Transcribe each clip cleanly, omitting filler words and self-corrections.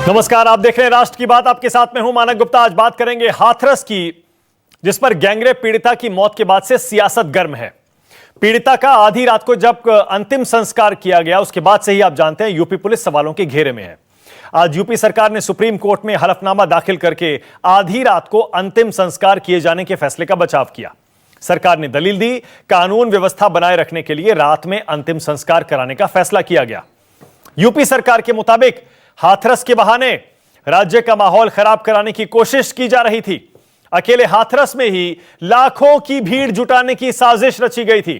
नमस्कार, आप देख रहे हैं राष्ट्र की बात। आपके साथ में हूं मानक गुप्ता। आज बात करेंगे हाथरस की, जिस पर गैंगरेप पीड़िता की मौत के बाद से सियासत गर्म है। पीड़िता का आधी रात को जब अंतिम संस्कार किया गया, उसके बाद से ही आप जानते हैं यूपी पुलिस सवालों के घेरे में है। आज यूपी सरकार ने सुप्रीम कोर्ट में हलफनामा दाखिल करके आधी रात को अंतिम संस्कार किए जाने के फैसले का बचाव किया। सरकार ने दलील दी, कानून व्यवस्था बनाए रखने के लिए रात में अंतिम संस्कार कराने का फैसला किया गया। यूपी सरकार के मुताबिक हाथरस के बहाने राज्य का माहौल खराब कराने की कोशिश की जा रही थी। अकेले हाथरस में ही लाखों की भीड़ जुटाने की साजिश रची गई थी।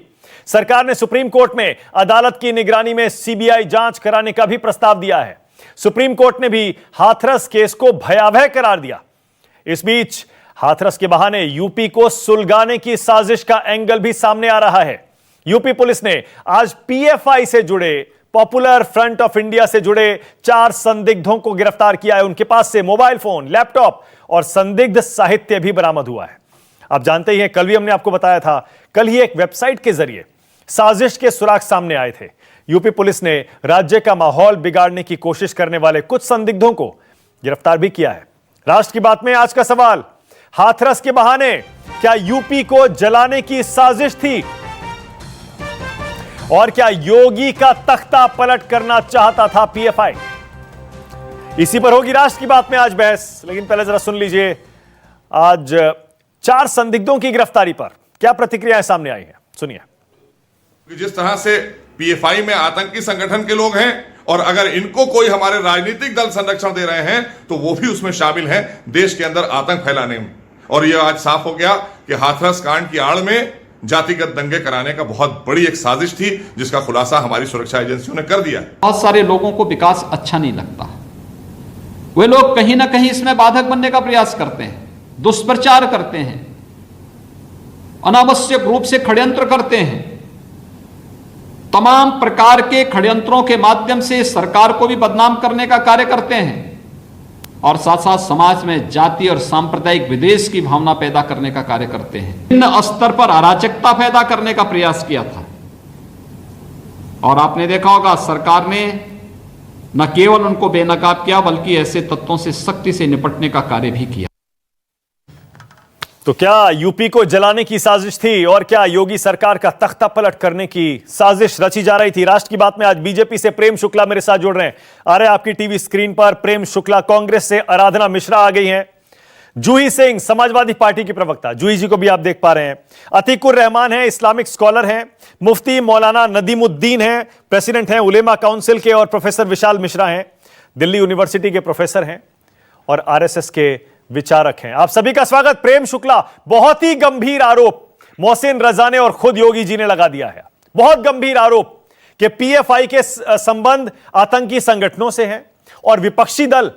सरकार ने सुप्रीम कोर्ट में अदालत की निगरानी में सीबीआई जांच कराने का भी प्रस्ताव दिया है। सुप्रीम कोर्ट ने भी हाथरस केस को भयावह करार दिया। इस बीच हाथरस के बहाने यूपी को सुलगाने की साजिश का एंगल भी सामने आ रहा है। यूपी पुलिस ने आज पीएफआई से जुड़े, पॉपुलर फ्रंट ऑफ इंडिया से जुड़े 4 संदिग्धों को गिरफ्तार किया है। उनके पास से मोबाइल फोन, लैपटॉप और संदिग्ध साहित्य भी बरामद हुआ है। आप जानते ही हैं, कल भी हमने आपको बताया था, कल ही एक वेबसाइट के जरिए साजिश के सुराग सामने आए थे। यूपी पुलिस ने राज्य का माहौल बिगाड़ने की कोशिश करने वाले कुछ संदिग्धों को गिरफ्तार भी किया है। राष्ट्र की बात में आज का सवाल, हाथरस के बहाने क्या यूपी को जलाने की साजिश थी? और क्या योगी का तख्ता पलट करना चाहता था पीएफआई? इसी पर होगी राष्ट्र की बात में आज बहस। लेकिन पहले जरा सुन लीजिए, आज 4 संदिग्धों की गिरफ्तारी पर क्या प्रतिक्रियाएं सामने आई हैं, सुनिए। जिस तरह से पीएफआई में आतंकी संगठन के लोग हैं और अगर इनको कोई हमारे राजनीतिक दल संरक्षण दे रहे हैं तो वो भी उसमें शामिल हैं देश के अंदर आतंक फैलाने में। और यह आज साफ हो गया कि हाथरस कांड की आड़ में जातिगत दंगे कराने का बहुत बड़ी एक साजिश थी, जिसका खुलासा हमारी सुरक्षा एजेंसियों ने कर दिया। बहुत सारे लोगों को विकास अच्छा नहीं लगता, वे लोग कहीं ना कहीं इसमें बाधक बनने का प्रयास करते हैं, दुष्प्रचार करते हैं, अनावश्यक रूप से षड्यंत्र करते हैं। तमाम प्रकार के षड्यंत्रों के माध्यम से सरकार को भी बदनाम करने का कार्य करते हैं और साथ साथ समाज में जाति और सांप्रदायिक विद्वेष की भावना पैदा करने का कार्य करते हैं। इन स्तर पर अराजकता पैदा करने का प्रयास किया था और आपने देखा होगा सरकार ने न केवल उनको बेनकाब किया बल्कि ऐसे तत्वों से सख्ती से निपटने का कार्य भी किया। तो क्या यूपी को जलाने की साजिश थी और क्या योगी सरकार का तख्ता पलट करने की साजिश रची जा रही थी? राष्ट्र की बात में आज बीजेपी से प्रेम शुक्ला मेरे साथ जुड़ रहे हैं। आ रहे आपकी टीवी स्क्रीन पर प्रेम शुक्ला। कांग्रेस से आराधना मिश्रा आ गई हैं। जूही सिंह समाजवादी पार्टी की प्रवक्ता, जूही जी को भी आप देख पा रहे हैं। अतीकुर रहमान है, इस्लामिक स्कॉलर हैं। मुफ्ती मौलाना नदीमुद्दीन हैं, प्रेसिडेंट हैं उलेमा काउंसिल के। और प्रोफेसर विशाल मिश्रा हैं, दिल्ली यूनिवर्सिटी के प्रोफेसर हैं और आरएसएस के विचारक हैं। आप सभी का स्वागत। प्रेम शुक्ला, बहुत ही गंभीर आरोप मोहसिन रजा ने और खुद योगी जी ने लगा दिया है। बहुत गंभीर आरोप कि पीएफआई के संबंध आतंकी संगठनों से है और विपक्षी दल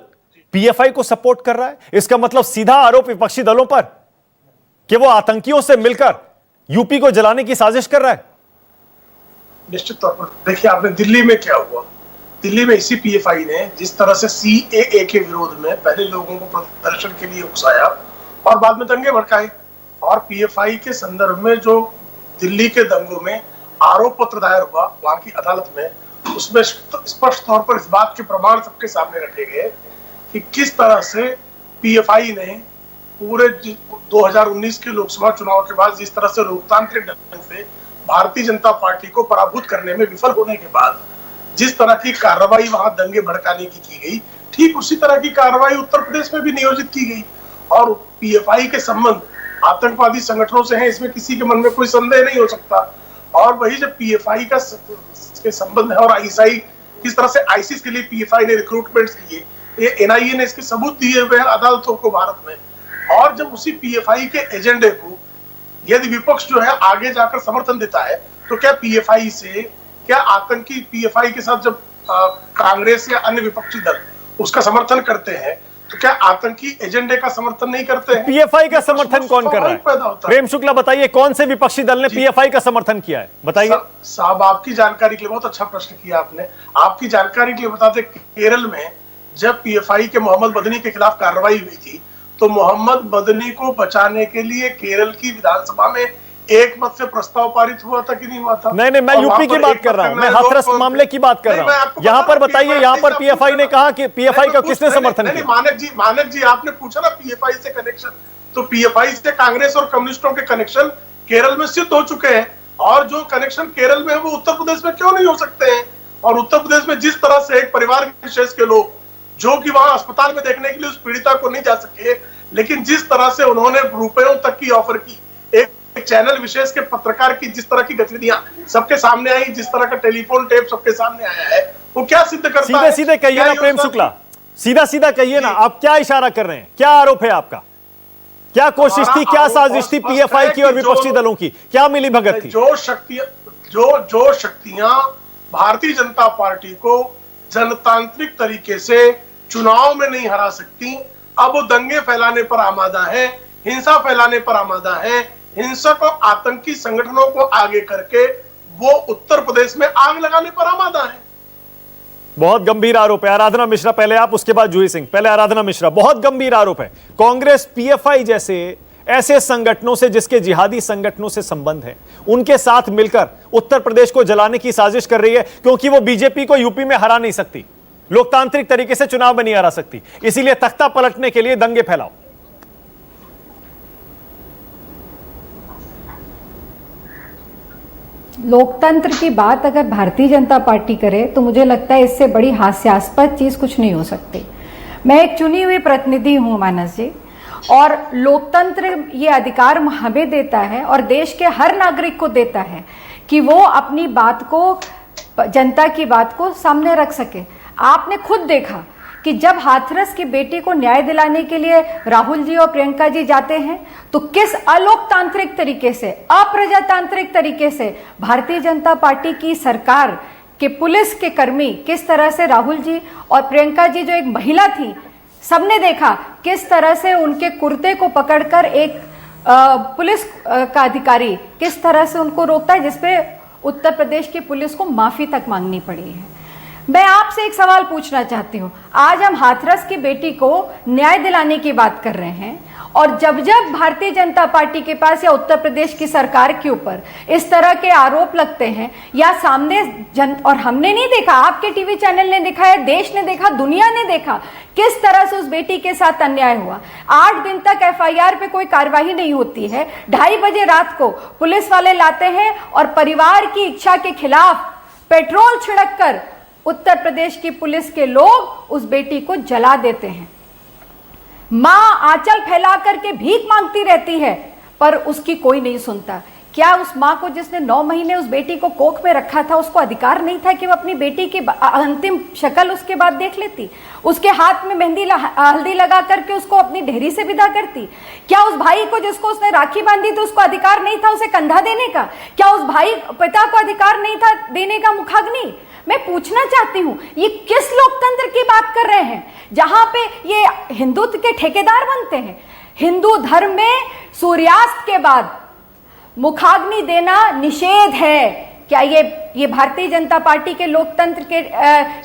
पीएफआई को सपोर्ट कर रहा है। इसका मतलब सीधा आरोप विपक्षी दलों पर कि वो आतंकियों से मिलकर यूपी को जलाने की साजिश कर रहा है। निश्चित तौर पर देखिए, आपने दिल्ली में क्या हुआ। दिल्ली में इसी पीएफआई ने जिस तरह से सीएए के विरोध में पहले लोगों को प्रदर्शन के लिए उकसाया और बाद में दंगे भड़काए, और पीएफआई के संदर्भ में जो दिल्ली के दंगों में आरोप पत्र दायर हुआ वहां की अदालत में, उसमें स्पष्ट तौर पर इस बात के प्रमाण सबके सामने रखे गए कि किस तरह से पीएफआई ने पूरे 2019 के लोकसभा चुनाव के बाद जिस तरह से लोकतांत्रिक ढंग से भारतीय जनता पार्टी को पराभूत करने में विफल होने के बाद जिस तरह की कार्रवाई वहां दंगे भड़काने की गई, ठीक उसी तरह की कार्रवाई उत्तर प्रदेश में भी नियोजित की गई। और पीएफआई के संबंध आतंकवादी संगठनों से हैं, इसमें किसी के मन में कोई संदेह नहीं हो सकता। और वही जब पीएफआई का के संबंध है और आईएसआई किस तरह से आईसिस के लिए पीएफआई ने रिक्रूटमेंट्स किए, ये एनआईए ने इसके सबूत दिए हुए हैं अदालतों को भारत में। और जब उसी पीएफआई के एजेंडे को यदि विपक्ष जो है आगे जाकर समर्थन देता है, तो क्या पीएफआई से, क्या आतंकी पीएफआई के साथ जब कांग्रेस या अन्य विपक्षी दल उसका समर्थन करते हैं, तो क्या आतंकी एजेंडे का समर्थन नहीं करते हैं? पीएफआई का समर्थन कौन कर रहा है? प्रेम शुक्ला बताइए, कौन से विपक्षी दल ने पीएफआई का समर्थन किया है? बताइए साहब, आपकी जानकारी के लिए बहुत अच्छा प्रश्न किया आपने। आपकी जानकारी के लिए बता दें, केरल में जब पीएफआई के मोहम्मद मदनी के खिलाफ कार्रवाई हुई थी, तो मोहम्मद मदनी को बचाने के लिए केरल की विधानसभा में एक मत से प्रस्ताव पारित हुआ था कि नहीं हुआ था? नहीं, मैं यूपी की बात कर रहा हूं, मैं हाथरस मामले की बात कर रहा हूं। यहां पर बताइए, यहां पर पीएफआई ने कहा कि पीएफआई का किसने समर्थन किया? मानक जी आपने पूछा ना पीएफआई से कनेक्शन, तो पीएफआई से कांग्रेस और कम्युनिस्टों के कनेक्शन केरल में सिद्ध हो चुके हैं, और जो कनेक्शन केरल में है वो उत्तर प्रदेश में क्यों नहीं हो सकते हैं? और उत्तर प्रदेश में जिस तरह से एक परिवार विशेष के लोग जो कि वहां अस्पताल में देखने के लिए उस पीड़िता को नहीं जा सके, लेकिन जिस तरह से उन्होंने रुपयों तक की ऑफर की, एक चैनल विशेष के पत्रकार की जिस तरह की गतिविधियां सबके सामने आई, जिस तरह का टेलीफोन टेप सबके सामने आया है, वो क्या सिद्ध करता है? सीधे सीधे कहिए ना प्रेम शुक्ला, सीधा सीधा कहिए ना, आप क्या इशारा कर रहे हैं? क्या आरोप है आपका? क्या कोशिश थी, क्या साजिश थी पीएफआई की और विपक्षी दलों की? क्या मिली भगत थी? जो शक्तियां भारतीय जनता पार्टी को जनतांत्रिक तरीके से चुनाव में नहीं हरा सकती, अब वो दंगे फैलाने पर आमादा है, हिंसा फैलाने पर आमादा है, हिंसक और आतंकी संगठनों को आगे करके वो उत्तर प्रदेश में आग लगाने पर आमादा है। बहुत गंभीर आरोप है। आराधना मिश्रा पहले आप, उसके बाद जूही सिंह। पहले आराधना मिश्रा। बहुत गंभीर आरोप है। कांग्रेस पीएफआई जैसे ऐसे संगठनों से, जिसके जिहादी संगठनों से संबंध है, उनके साथ मिलकर उत्तर प्रदेश को जलाने की साजिश कर रही है, क्योंकि वो बीजेपी को यूपी में हरा नहीं सकती, लोकतांत्रिक तरीके से चुनाव में नहीं हरा सकती, इसीलिए तख्ता पलटने के लिए दंगे फैलाओ। लोकतंत्र की बात अगर भारतीय जनता पार्टी करे तो मुझे लगता है इससे बड़ी हास्यास्पद चीज कुछ नहीं हो सकती। मैं एक चुनी हुई प्रतिनिधि हूं मानस जी, और लोकतंत्र ये अधिकार हमें देता है और देश के हर नागरिक को देता है कि वो अपनी बात को, जनता की बात को सामने रख सके। आपने खुद देखा कि जब हाथरस की बेटी को न्याय दिलाने के लिए राहुल जी और प्रियंका जी जाते हैं तो किस अलोकतांत्रिक तरीके से, अप्रजातांत्रिक तरीके से भारतीय जनता पार्टी की सरकार के पुलिस के कर्मी किस तरह से राहुल जी और प्रियंका जी जो एक महिला थी, सबने देखा किस तरह से उनके कुर्ते को पकड़कर एक पुलिस का अधिकारी किस तरह से उनको रोकता है, जिसपे उत्तर प्रदेश की पुलिस को माफी तक मांगनी पड़ी है। मैं आपसे एक सवाल पूछना चाहती हूँ। आज हम हाथरस की बेटी को न्याय दिलाने की बात कर रहे हैं, और जब जब भारतीय जनता पार्टी के पास या उत्तर प्रदेश की सरकार के ऊपर इस तरह के आरोप लगते हैं या सामने और हमने नहीं देखा, आपके टीवी चैनल ने दिखाया, देश ने देखा, दुनिया ने देखा किस तरह से उस बेटी के साथ अन्याय हुआ। 8 दिन तक एफआईआर पे कोई कार्रवाई नहीं होती है। 2:30 बजे रात को पुलिस वाले लाते हैं और परिवार की इच्छा के खिलाफ पेट्रोल छिड़ककर उत्तर प्रदेश की पुलिस के लोग उस बेटी को जला देते हैं। मां आंचल फैला करके भीख मांगती रहती है, पर उसकी कोई नहीं सुनता। क्या उस मां को, जिसने 9 महीने उस बेटी को कोख में रखा था, उसको अधिकार नहीं था कि वो अपनी बेटी की अंतिम शक्ल उसके बाद देख लेती? उसके हाथ में हल्दी लगा करके उसको अपनी डेहरी से विदा करती? क्या उस भाई को, जिसको उसने राखी बांधी थी, उसको अधिकार नहीं था उसे कंधा देने का? क्या उस भाई पिता को अधिकार नहीं था देने का मुखाग्नि? मैं पूछना चाहती हूं, ये किस लोकतंत्र की बात कर रहे हैं जहां पे ये हिंदुत्व के ठेकेदार बनते हैं? हिंदू धर्म में सूर्यास्त के बाद मुखाग्नि देना निषेध है। क्या ये भारतीय जनता पार्टी के लोकतंत्र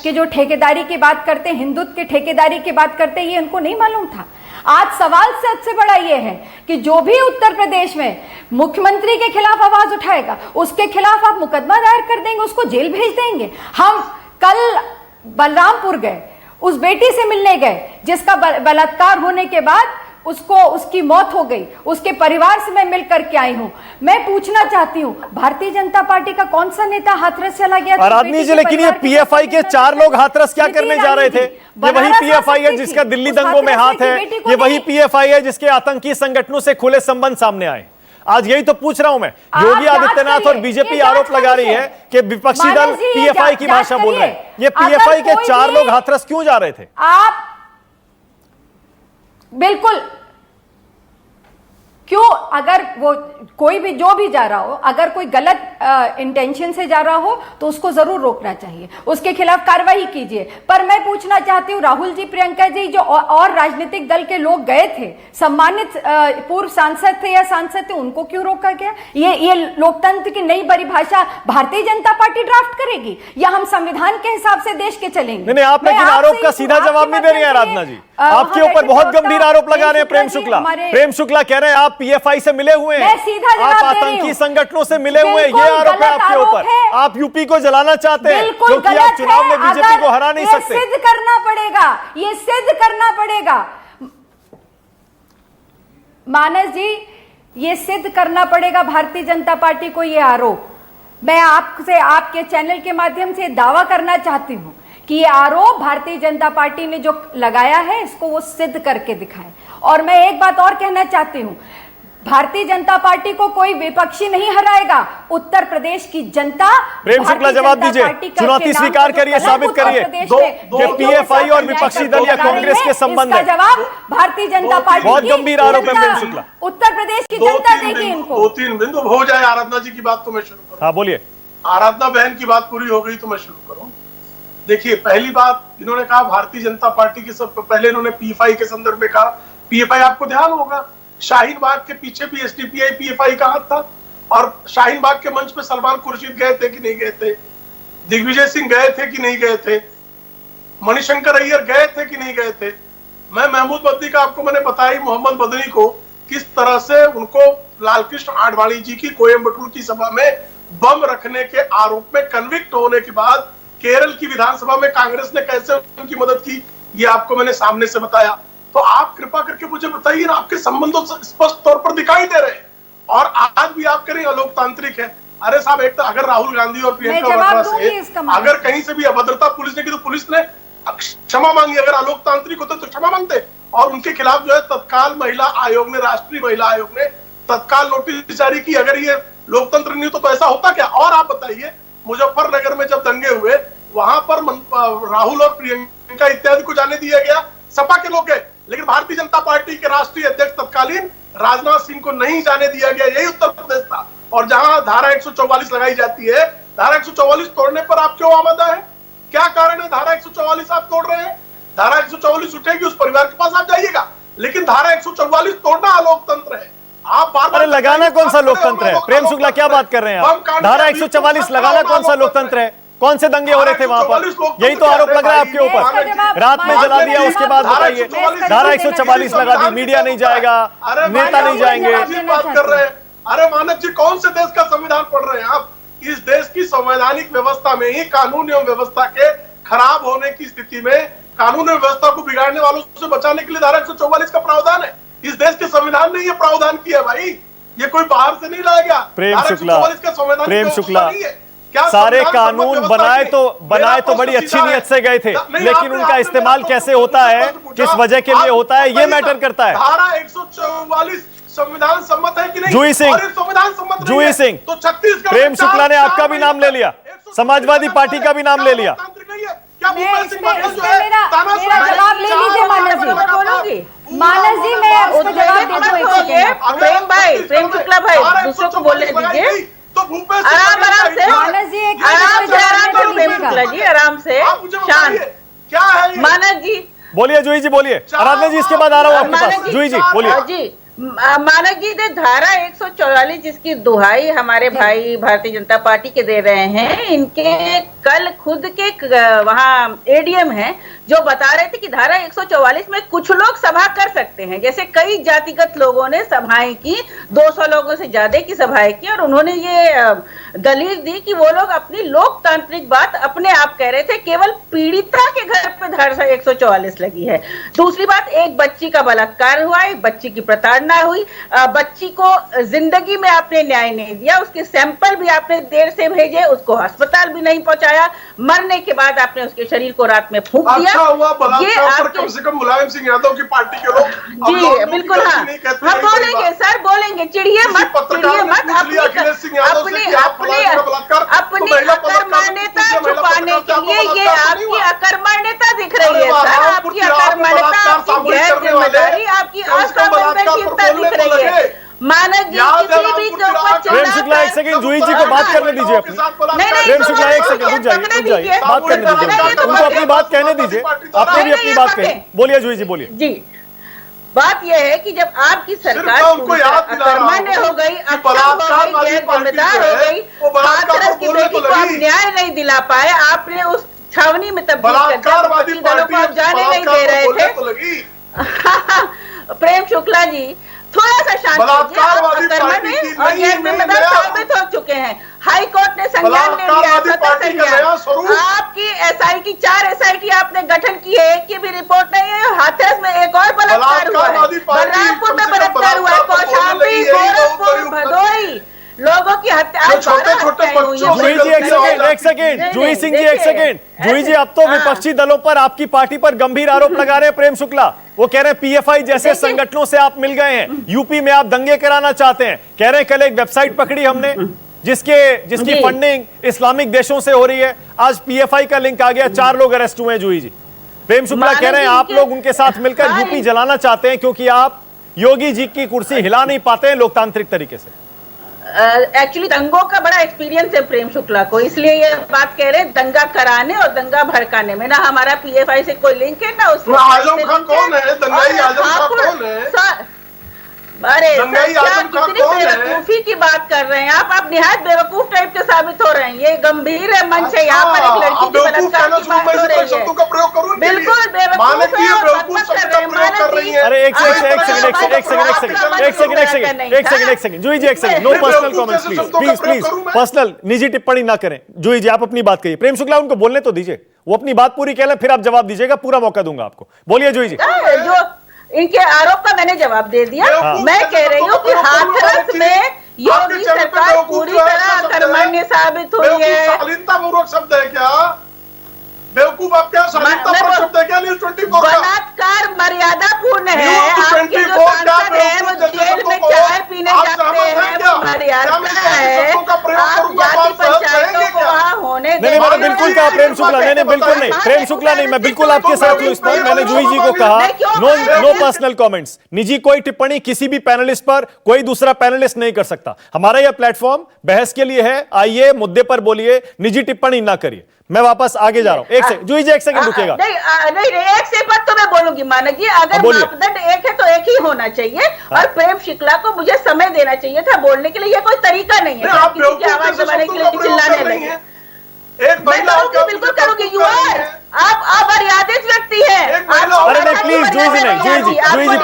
के जो ठेकेदारी की बात करते हैं, हिंदुत्व के ठेकेदारी की बात करते हैं, ये उनको नहीं मालूम था? आज सवाल सबसे बड़ा ये है कि जो भी उत्तर प्रदेश में मुख्यमंत्री के खिलाफ आवाज उठाएगा, उसके खिलाफ आप मुकदमा दायर कर देंगे, उसको जेल भेज देंगे। हम कल बलरामपुर गए, उस बेटी से मिलने गए जिसका बलात्कार होने के बाद उसकी मौत हो गई, उसके परिवार से मैं मिल करके आई हूं। मैं पूछना चाहती हूं, भारतीय जनता पार्टी का कौन सा नेता हाथरस चला गया? आराधनी जी, लेकिन ये पीएफआई के 4 लोग हाथरस क्या करने जा रहे थे? ये वही पीएफआई है जिसका दिल्ली दंगों में हाथ है, ये वही पीएफआई है जिसके आतंकी संगठनों से खुले संबंध सामने आए। आज यही तो पूछ रहा हूं मैं। योगी आदित्यनाथ और बीजेपी आरोप लगा रही है कि विपक्षी दल पीएफआई की भाषा बोल रहे हैं। ये पीएफआई के 4 लोग हाथरस क्यों जा रहे थे? आप बिल्कुल क्यों, अगर वो कोई भी जो भी जा रहा हो, अगर कोई गलत इंटेंशन से जा रहा हो तो उसको जरूर रोकना चाहिए, उसके खिलाफ कार्रवाई कीजिए। पर मैं पूछना चाहती हूँ, राहुल जी, प्रियंका जी, जो और राजनीतिक दल के लोग गए थे, सम्मानित पूर्व सांसद थे या सांसद थे, उनको क्यों रोका गया? ये लोकतंत्र की नई परिभाषा भारतीय जनता पार्टी ड्राफ्ट करेगी या हम संविधान के हिसाब से देश के चलेंगे? नहीं, आप लेकिन आरोप का सीधा जवाब नहीं दे रही है आराधना जी। आपके ऊपर बहुत गंभीर आरोप लगा रहे हैं प्रेम शुक्ला। प्रेम शुक्ला कह रहे हैं आप पीएफआई से मिले हुए हैं, आप आतंकी संगठनों से मिले हुए हैं, ये आरोप है आपके ऊपर। आप यूपी को जलाना चाहते हैं क्योंकि आप चुनाव में बीजेपी को हरा नहीं सकते। सिद्ध करना पड़ेगा, ये सिद्ध करना पड़ेगा मानस जी, ये सिद्ध करना पड़ेगा भारतीय जनता पार्टी को ये आरोप। मैं आपसे आपके चैनल के माध्यम से दावा करना चाहती हूं कि ये आरोप भारतीय जनता पार्टी ने जो लगाया है इसको वो सिद्ध करके दिखाए। और मैं एक बात और कहना चाहती हूं, भारतीय जनता पार्टी को कोई विपक्षी नहीं हराएगा, उत्तर प्रदेश की जनता। प्रेम शुक्ला जवाब दीजिए, चुनौती स्वीकार करिए, साबित करिए कि पीएफआई और विपक्षी दल या कांग्रेस के संबंध है। जवाब भारतीय जनता पार्टी बहुत गंभीर आरोप है प्रेम शुक्ला। उत्तर प्रदेश की जनता देगी इनको। 2-3 बिंदु हो जाए आराधना जी की बात तो मैं शुरू करूं। हाँ बोलिए। आराधना बहन की बात पूरी हो गई तो मैं शुरू करूं। देखिए, पहली बात इन्होंने कहा भारतीय जनता पार्टी के सब पहले इन्होंने पीएफआई के संदर्भ में कहा। पीएफआई आपको ध्यान होगा शाहीन बाग के पीछे भी एसडीपीआई पीएफआई का हाथ था, और शाहीन बाग के मंच पे सलमान खुर्शीद गए थे कि नहीं गए थे, दिग्विजय सिंह गए थे कि नहीं गए थे, मणिशंकर अय्यर गए थे कि नहीं गए थे। मैं महमूद मदनी का आपको मैंने बताया, मोहम्मद मदनी को किस तरह से उनको लालकृष्ण आडवाणी जी की कोयम्बटूर की सभा में बम रखने के आरोप में कन्विक्ट होने के बाद केरल की विधानसभा में कांग्रेस ने कैसे उनकी मदद की, ये आपको मैंने सामने से बताया। तो आप कृपा करके मुझे बताइए ना, आपके संबंधों स्पष्ट तौर पर दिखाई दे रहे हैं और आज भी आप करें अलोकतांत्रिक है। अरे साहब, एक तो अगर राहुल गांधी और प्रियंका वाड्रा से अगर कहीं से भी अभद्रता पुलिस ने की तो पुलिस ने क्षमा मांगी। अगर अलोकतांत्रिक होते तो क्षमा मांगते, और उनके खिलाफ जो है तत्काल महिला आयोग ने, राष्ट्रीय महिला आयोग ने तत्काल नोटिस जारी की। अगर ये लोकतंत्र नहीं तो ऐसा होता क्या। और आप बताइए, मुजफ्फरनगर में जब दंगे हुए वहां पर राहुल और प्रियंका इत्यादि को जाने दिया गया, सपा के लोग गए, लेकिन भारतीय जनता पार्टी के राष्ट्रीय अध्यक्ष तत्कालीन राजनाथ सिंह को नहीं जाने दिया गया। यही उत्तर प्रदेश था। और जहां धारा 144 लगाई जाती है, धारा 144 तोड़ने पर आप क्यों आमदा है? क्या कारण है धारा 144 आप तोड़ रहे हैं? धारा 144 उठेगी, उस परिवार के पास आप जाइएगा, लेकिन धारा 144 तोड़ना अलोकतंत्र है। आप बार-बार लगाना कौन सा लोकतंत्र है? प्रेम शुक्ला क्या बात कर रहे हैं आप? धारा 144 लगाना कौन सा लोकतंत्र है? कौन से दंगे हो रहे थे वहां पर? यही तो आरोप लग रहा है आपके ऊपर। रात में जला दिया, उसके बाद बताइए धारा 144 लगा दी, मीडिया नहीं जाएगा, नेता नहीं जाएंगे। बात कर रहे हैं। अरे मानव जी, कौन से देश का संविधान पढ़ रहे हैं आप? इस देश की संवैधानिक व्यवस्था में ही कानून एवं व्यवस्था के खराब होने की स्थिति में कानून एवं व्यवस्था को बिगाड़ने वालों से बचाने के लिए धारा 144 का प्रावधान है। इस देश के संविधान ने यह प्रावधान किया भाई, ये कोई बाहर से नहीं लाया गया। प्रेम शुक्ला, सारे कानून बनाए तो बड़ी अच्छी नीयत से गए थे, लेकिन उनका इस्तेमाल कैसे होता है, किस वजह के लिए होता है, ये मैटर करता है। धारा 144 संविधान सम्मत है कि नहीं? जूही सिंह, संविधान सम्मत जूही सिंह, तो छत्तीसगढ़ प्रेम शुक्ला ने आपका भी नाम ले लिया, समाजवादी पार्टी का भी नाम ले लिया। मेरा जवाब ले लीजिए मानस जी, मैं उसको जवाब दे दूं। प्रेम भाई, प्रेम शुक्ला भाई, दूसरों को बोलने दीजिए। तो भूपेश आराम से, मानस जी एक आराम से प्रेम शुक्ला जी, आराम से, शांत। क्या है मानस जी बोलिए, जूही जी बोलिए, आराधना जी इसके बाद आ रहा हूं आपके पास। जूही जी बोलिए। जी मानव जी ने धारा 144 जिसकी दुहाई हमारे भाई भारतीय जनता पार्टी के दे रहे हैं, इनके कल खुद के वहाँ एडीएम हैं जो बता रहे थे कि धारा 144 में कुछ लोग सभा कर सकते हैं। जैसे कई जातिगत लोगों ने सभाएं की, 200 लोगों से ज्यादा की सभाएं की, और उन्होंने ये दलील दी कि वो लोग अपनी लोकतांत्रिक बात अपने आप कह रहे थे, केवल पीड़िता के घर पे धारा 144 लगी है। दूसरी बात, एक बच्ची का बलात्कार हुआ, एक बच्ची की प्रताड़ना हुई, बच्ची को जिंदगी में आपने न्याय नहीं दिया, उसके सैंपल भी आपने देर से भेजे, उसको अस्पताल भी नहीं पहुंचाया, मरने के बाद आपने उसके शरीर को रात में फूंक दिया। हुआ बलात्कार पर कम से कम मुलायम सिंह यादव की पार्टी के लोग जी बिल्कुल, हाँ बोलेंगे सर, बोलेंगे, चिड़िए मत, अपनी अकर्मण्यता छुपाने के लिए ये आपकी अकर्मण्यता दिख रही है सर, आपकी अकर्मण्यता, आपकी गैर जिम्मेदारी, आपकी असंवेदनशीलता दिख रही है। मानव जी किसी भी के ऊपर प्रेम शुक्ला एक सेकंड, जूही जी को बात करने दीजिए अपनी। प्रेम शुक्ला एक सेकंड रुक जाइए, बात करने दीजिए उनको, अपनी बात कहने दीजिए, आपने भी अपनी बात कही। बोलिए जूही जी, बोलिए जी। बात यह है कि जब आपकी सरकार अकर्मण्य हो गई, जिम्मेदार हो गई, हाथरस की बेटी को आप न्याय नहीं दिला पाए, आपने उस छावनी में तब्दील कर दिया, दलों को आप जाने नहीं दे रहे थे, प्रेम शुक्ला जी थोड़ा सा शांत बलात्कारवादी पार्टी की और गैर जिम्मेदार साबित हो चुके हैं। हाई कोर्ट ने संज्ञान ले लिया, आपकी एसआईटी 4 एसआईटी आपने गठन की है, एक की भी रिपोर्ट नहीं है। हाथरस में एक और बलात्कार हुआ है, बलरामपुर में बलात्कार हुआ है, कौशाम्बी, गोरखपुर, भदोही लोगों की हत्या, छोटे छोटे बच्चों जूही जी एक सेकेंड जूही सिंह जी एक सेकेंड। जूही जी अब तो विपक्षी दलों पर आपकी पार्टी पर गंभीर आरोप लगा रहे हैं प्रेम शुक्ला। वो कह रहे हैं पीएफआई जैसे संगठनों से आप मिल गए हैं, यूपी में आप दंगे कराना चाहते हैं। कह रहे हैं कल एक वेबसाइट पकड़ी हमने जिसकी फंडिंग इस्लामिक देशों से हो रही है। आज पीएफआई का लिंक आ गया, 4 लोग अरेस्ट हुए हैं। जूही जी प्रेम शुक्ला कह रहे हैं आप लोग उनके साथ मिलकर यूपी जलाना चाहते हैं क्योंकि आप योगी जी की कुर्सी हिला नहीं पाते हैं लोकतांत्रिक तरीके से। एक्चुअली दंगों का बड़ा एक्सपीरियंस है प्रेम शुक्ला को, इसलिए ये बात कह रहे हैं दंगा कराने और दंगा भड़काने में। ना हमारा पीएफआई से कोई लिंक है ना उसमें। आजम खान कौन है? दंगाई आजम खान कौन है? अरे कितनी बेवकूफी की बात कर रहे हैं आप निहायत बेवकूफ टाइप के साबित हो रहे हैं। ये गंभीर मंच है, यहाँ पर एक लड़की की बलात्कार की बात हो रही है। बिल्कुल बेवकूफ है। अरे एक सेकंड जूही जी एक second, no personal comments please please personal निजी टिप्पणी ना करें। जूही जी आप अपनी बात कहिए, प्रेम शुक्ला उनको बोलने तो दीजिए, वो अपनी बात पूरी कह लें फिर आप जवाब दीजिएगा, पूरा मौका दूंगा आपको। बोलिए जूही जी। जो इनके आरोप का मैंने जवाब दे दिया। मैं कह रही हूँ कि हाथरस में योगी सरकार पूरी तरह अकर्मण्य साबित हुई है। शालीनतापूर्वक शब्द है क्या? बेवकूफ आप क्या शालीनतापूर्वक शब्द है क्या? न्यूज़ 24 बलात्कार मर्यादा पूर्ण है। आपके जो सांसद है वो जेल में चाय पीने जाते हैं, वो मर्यादा है। आप जाति पंचायतों को वहाँ होने नहीं मैंने बिल्कुल कहा प्रेम शुक्ला, नहीं बिल्कुल नहीं प्रेम शुक्ला नहीं, मैं बिल्कुल आपके साथ हूँ इस पर। मैंने जूही जी को कहा नो पर्सनल कमेंट्स, निजी कोई टिप्पणी किसी भी पैनलिस्ट पर कोई दूसरा पैनलिस्ट नहीं कर सकता। हमारा यह प्लेटफॉर्म बहस के लिए है, आइए मुद्दे पर बोलिए, निजी टिप्पणी ना करिए। मैं वापस आगे जा रहा हूं, एक सेकंड जूही जी, एक सेकंड रुकेगा। नहीं एक से पर तो मैं बोलूंगी मानक जी, अगर मापदंड एक है तो एक ही होना चाहिए। और प्रेम शुक्ला को मुझे समय देना चाहिए था बोलने के लिए। ये कोई तरीका नहीं है किसी की आवाज दबाने के लिए चिल्लाने लगे। बिल्कुल करूंगी। आप मर्यादित व्यक्ति हैं। अरे नहीं प्लीज जूही जी, नहीं जूही जी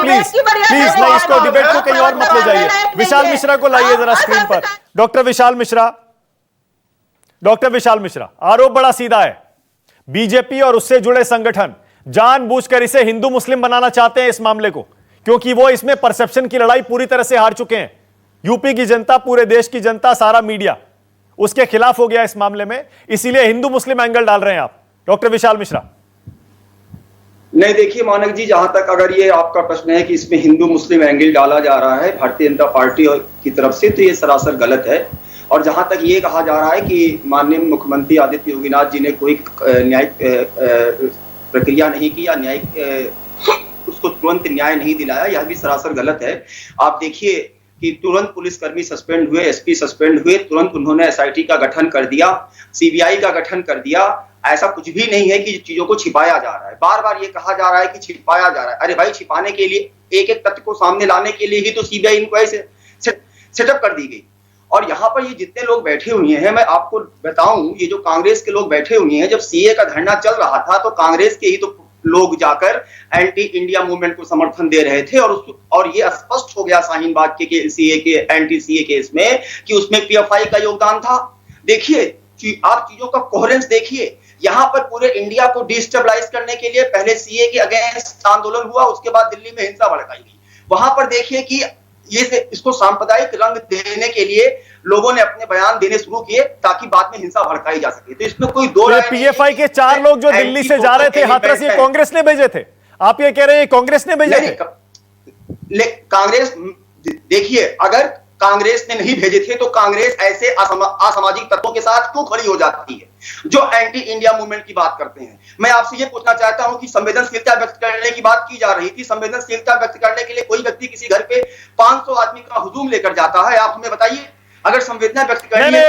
प्लीज नहीं, इसको डिबेट को कहीं और मत ले जाइए। विशाल मिश्रा को लाइए जरा स्क्रीन पर। डॉक्टर विशाल मिश्रा, आरोप बड़ा सीधा है, बीजेपी और उससे जुड़े संगठन जानबूझकर इसे हिंदू मुस्लिम बनाना चाहते हैं इस मामले को, क्योंकि वो इसमें परसेप्शन की लड़ाई पूरी तरह से हार चुके हैं। यूपी की जनता, पूरे देश की जनता, सारा मीडिया उसके खिलाफ हो गया इस मामले में, इसीलिए हिंदू मुस्लिम एंगल डाल रहे हैं आप। डॉक्टर विशाल मिश्रा। नहीं देखिए मानक जी, जहां तक अगर ये आपका प्रश्न है कि इसमें हिंदू मुस्लिम एंगल डाला जा रहा है भारतीय जनता पार्टी की तरफ से, तो ये सरासर गलत है। और जहां तक ये कहा जा रहा है कि माननीय मुख्यमंत्री आदित्य योगीनाथ जी ने कोई न्यायिक प्रक्रिया नहीं की या न्यायिक उसको तुरंत न्याय नहीं दिलाया, यह भी सरासर गलत है। आप देखिए कि तुरंत पुलिसकर्मी सस्पेंड हुए, एसपी सस्पेंड हुए, तुरंत उन्होंने एसआईटी का गठन कर दिया, सीबीआई का गठन कर दिया। ऐसा कुछ भी नहीं है कि चीजों को छिपाया जा रहा है। बार बार ये कहा जा रहा है कि छिपाया जा रहा है। अरे भाई, छिपाने के लिए, एक एक तथ्य को सामने लाने के लिए ही तो सीबीआई इंक्वायरी सेटअप कर दी गई। और यहाँ पर ये जितने लोग बैठे हुए हैं, मैं आपको बताऊं, ये जो कांग्रेस के लोग बैठे हुए हैं, जब सीए का धरना चल रहा था तो कांग्रेस के ही तो लोग जाकर एंटी इंडिया मूवमेंट को समर्थन दे रहे थे। और ये स्पष्ट हो गया शाहीन बाग के सीए के एंटी सीए केस में कि उसमें पीएफआई का योगदान था। देखिए आप चीजों का कोहेरेंस देखिए। यहाँ पर पूरे इंडिया को डिस्टेबलाइज करने के लिए पहले सीए के अगेंस्ट आंदोलन हुआ, उसके बाद दिल्ली में हिंसा भड़काई गई। वहां पर देखिए कि इसको सांप्रदायिक रंग देने के लिए लोगों ने अपने बयान देने शुरू किए ताकि बाद में हिंसा भड़काई जा सके। तो इसमें कोई दो पीएफआई के 4 लोग जो दिल्ली से जा रहे थे हाथरस, ये कांग्रेस ने भेजे थे? आप ये कह रहे हैं कांग्रेस ने भेजे थे? कांग्रेस, देखिए अगर कांग्रेस ने नहीं भेजे थे तो कांग्रेस ऐसे असामाजिक तत्वों के साथ क्यों खड़ी हो जाती है जो एंटी इंडिया मूवमेंट की बात करते हैं? मैं आपसे ये पूछना चाहता हूं कि संवेदनशीलता व्यक्त करने की बात की जा रही थी। संवेदनशीलता व्यक्त करने के लिए कोई व्यक्ति किसी घर पे 500 आदमी का हुजूम लेकर जाता है, आप हमें बताइए। अगर संवेदना व्यक्त करनी है,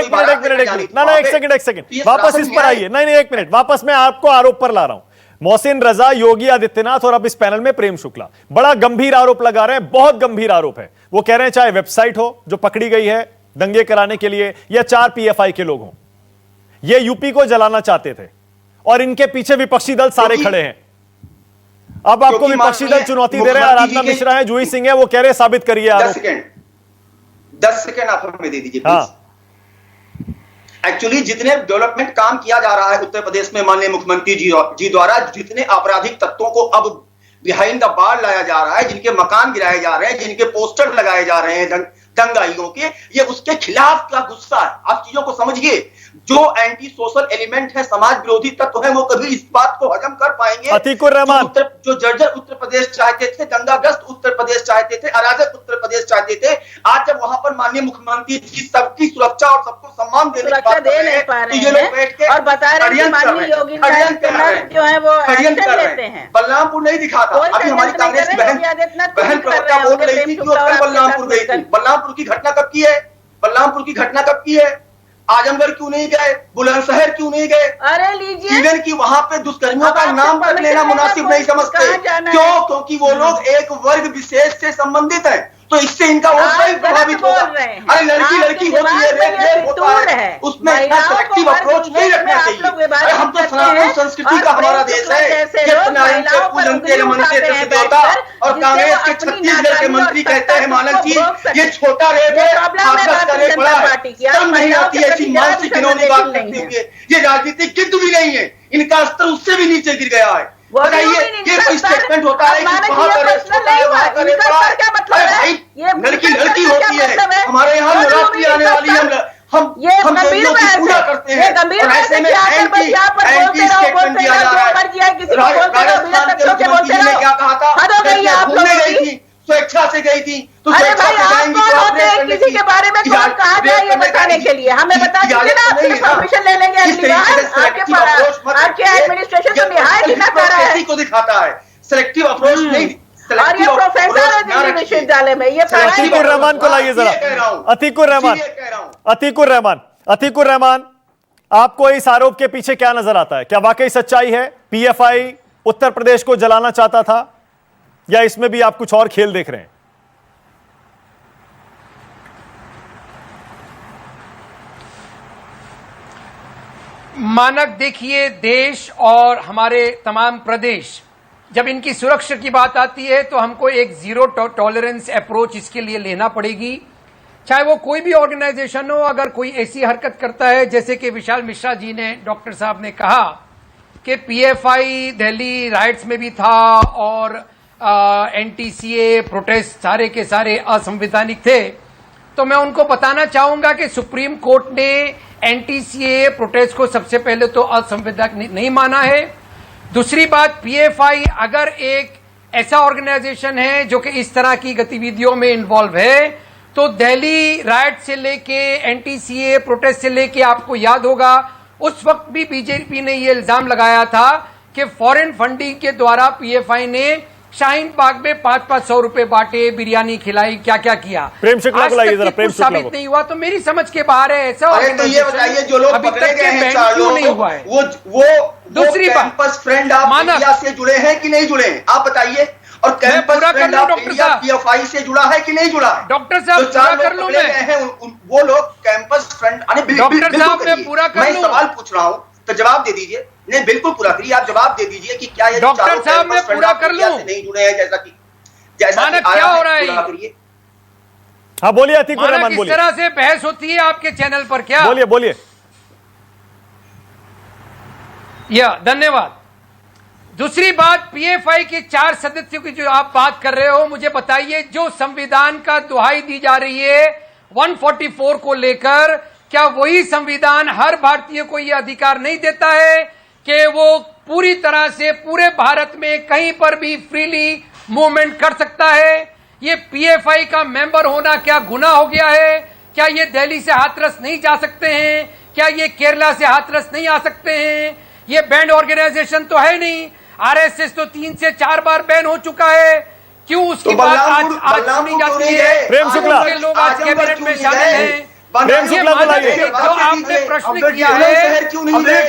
एक सेकंड वापस इस पर आइए। नहीं एक मिनट, वापस मैं आपको आरोप पर ला रहा हूं। मोहसिन रजा, योगी आदित्यनाथ और अब इस पैनल में प्रेम शुक्ला बड़ा गंभीर आरोप लगा रहे हैं, बहुत गंभीर आरोप है। वो कह रहे हैं चाहे वेबसाइट हो जो पकड़ी गई है दंगे कराने के लिए, या 4 पीएफआई के लोग हों, ये यूपी को जलाना चाहते थे और इनके पीछे विपक्षी दल सारे खड़े हैं। अब आपको क्योंकि विपक्षी दल माननीय चुनौती दे रहे हैं, मुख्यमंत्री आराधना जी के- मिश्रा है, जूही सिंह है, वो कह रहे हैं साबित करिए आरोप। 10 सेकेंड आप हमें दे दीजिए हाँ। प्लीज। एक्चुअली जितने डेवलपमेंट काम किया जा रहा है उत्तर प्रदेश में माननीय मुख्यमंत्री जी द्वारा, जितने आपराधिक तत्वों को अब बिहाइंड द बार लाया जा रहा है, जिनके मकान गिराए जा रहे हैं, जिनके पोस्टर लगाए जा रहे हैं दंगाइयों के, ये उसके खिलाफ का गुस्सा है। आप चीजों को समझिए। जो एंटी सोशल एलिमेंट है, समाज विरोधी तत्व है, वो कभी इस बात को हजम कर पाएंगे? अतीकुर रहमान, जो जर्जर उत्तर प्रदेश चाहते थे, दंगाग्रस्त उत्तर प्रदेश चाहते थे, अराजक उत्तर प्रदेश चाहते थे, आज जब वहां पर माननीय मुख्यमंत्री जी सबकी सुरक्षा और सबको सम्मान देने की बात कर रहे हैं, तो ये लोग बैठ के और बता रहे हैं कि माननीय योगी जो है वो एक्शन लेते हैं। बलरामपुर नहीं दिखा था। अभी हमारी कांग्रेस की बहन प्रवक्ता बोल रही थी कि वो कल बलरामपुर गई थी। बलरामपुर की घटना कब की है? बलरामपुर की घटना कब की है? आजमगढ़ क्यों नहीं गए? बुलंदशहर क्यों नहीं गए? अरे लीजिए, इवन की वहां पे दुष्कर्मियों का नाम तक लेना मुनासिब नहीं समझते। क्यों? क्योंकि वो लोग एक वर्ग विशेष से संबंधित है, तो इससे इनका वोट नहीं प्रभावित होगा। अरे लड़की होती है, रेप होता है, उसमें इतना सेलेक्टिव अप्रोच नहीं रखना चाहिए। अरे हम तो सनातन संस्कृति का हमारा देश है। ये नारायण से पूजनते रमनते देवता, और कांग्रेस के छत्तीसगढ़ के मंत्री कहते हैं मानक जी ये छोटा रेप है, हाथरस का रेप बड़ा है। शर्म नहीं आती ऐसी मानसिक घिनौनी बात करते हुए। ये राजनीतिक गिद्ध भी नहीं है, इनका स्तर उससे भी नीचे गिर गया है। बताइए, ये कोई स्टेटमेंट होता है कि वहां का रेप छोटा है, वहां का रेप बड़ा है? भाई लड़की होती है, हमारे यहाँ नवरात्रि आने वाली है, हम देवियों की पूजा करते हैं, और ऐसे में एंटी स्टेटमेंट दिया जा रहा है। राजस्थान के मुख्यमंत्री जी ने क्या कहा था? घूमने गई थी, स्वेच्छा से गई थी, तो अरे भाई आप कौन होते हैं किसी के बारे में कौन कहा जाए ये बताने के लिए? हमें बता दीजिए ना, आपसे परमिशन ले लेंगे अगली बार। आपके एडमिनिस्ट्रेशन तो निहायत ही नकारा है को दिखाता है, सेलेक्टिव अप्रोच नहीं। और ये प्रोफेसर है दिल्ली विश्वविद्यालय में, ये अतीकुर रहमान को लाइए जरा। अतीकुर रहमान, आपको इस आरोप के पीछे क्या नजर आता है? क्या वाकई सच्चाई है पीएफआई उत्तर प्रदेश को जलाना चाहता था, या इसमें भी आप कुछ और खेल देख रहे हैं? मानक देखिए, देश और हमारे तमाम प्रदेश, जब इनकी सुरक्षा की बात आती है तो हमको एक जीरो टॉलरेंस अप्रोच इसके लिए लेना पड़ेगी। चाहे वो कोई भी ऑर्गेनाइजेशन हो, अगर कोई ऐसी हरकत करता है जैसे कि विशाल मिश्रा जी ने, डॉक्टर साहब ने कहा कि पीएफआई दिल्ली राइट्स में भी था और एनटीसीए प्रोटेस्ट सारे के सारे असंवैधानिक थे, तो मैं उनको बताना चाहूंगा कि सुप्रीम कोर्ट ने एनटीसीए प्रोटेस्ट को सबसे पहले तो असंवैधानिक नहीं माना है। दूसरी बात, पीएफआई अगर एक ऐसा ऑर्गेनाइजेशन है जो कि इस तरह की गतिविधियों में इन्वॉल्व है, तो दिल्ली राइट से लेके एनटीसीए प्रोटेस्ट से लेके आपको याद होगा उस वक्त भी बीजेपी ने ये इल्जाम लगाया था कि फॉरेन फंडिंग के द्वारा पीएफआई ने शाहीन बाग में 500-500 रुपए बांटे, बिरयानी खिलाई, क्या क्या किया। प्रेम शुक्ला को लाइए जरा। प्रेम शुक्ला साबित नहीं हुआ तो मेरी समझ के बाहर है ऐसा। अरे तो ये बताइए, जो लोग अभी पकड़े तक गए हैं क्यों नहीं हुआ है? वो दूसरी बात, कैंपस फ्रेंड आप इंडिया से जुड़े हैं कि नहीं जुड़े हैं, आप बताइए। और कैंपस फ्रेंड आप इंडिया पीएफआई से जुड़ा है कि नहीं जुड़ा है? डॉक्टर साहब पूरा कर लूं मैं। वो लोग कैंपस फ्रेंड, डॉक्टर साहब मैं पूरा कर लूं। मैं सवाल पूछ रहा हूं तो जवाब दे दीजिए। नहीं बिल्कुल पूरा करिए, आप जवाब दे दीजिए कि क्या ये डॉक्टर साहब मैं पूरा कर लूं, नहीं जुड़े हैं जैसा कि मानक क्या हो रहा है? हाँ बोलिए अतीकुर रहमान, बोलिए। इस तरह से बहस होती है आपके चैनल पर क्या? बोलिए। धन्यवाद। दूसरी बात, पीएफआई के 4 सदस्यों की जो आप बात कर रहे हो, मुझे बताइए, जो संविधान का दुहाई दी जा रही है 144 को लेकर, क्या वही संविधान हर भारतीय को यह अधिकार नहीं देता है कि वो पूरी तरह से पूरे भारत में कहीं पर भी फ्रीली मूवमेंट कर सकता है? ये पीएफआई का मेंबर होना क्या गुनाह हो गया है? क्या ये दिल्ली से हाथरस नहीं जा सकते हैं? क्या ये केरला से हाथरस नहीं आ सकते हैं? ये बैंड ऑर्गेनाइजेशन तो है नहीं। आरएसएस तो 3 से 4 बार बैन हो चुका है, क्यों उसकी बात आज सुनी जाती है? प्रेम शुक्ला के लोग आज कैबिनेट में शामिल हैं। प्रेम शुक्ला को लाइए। जो आपने प्रश्न किया है,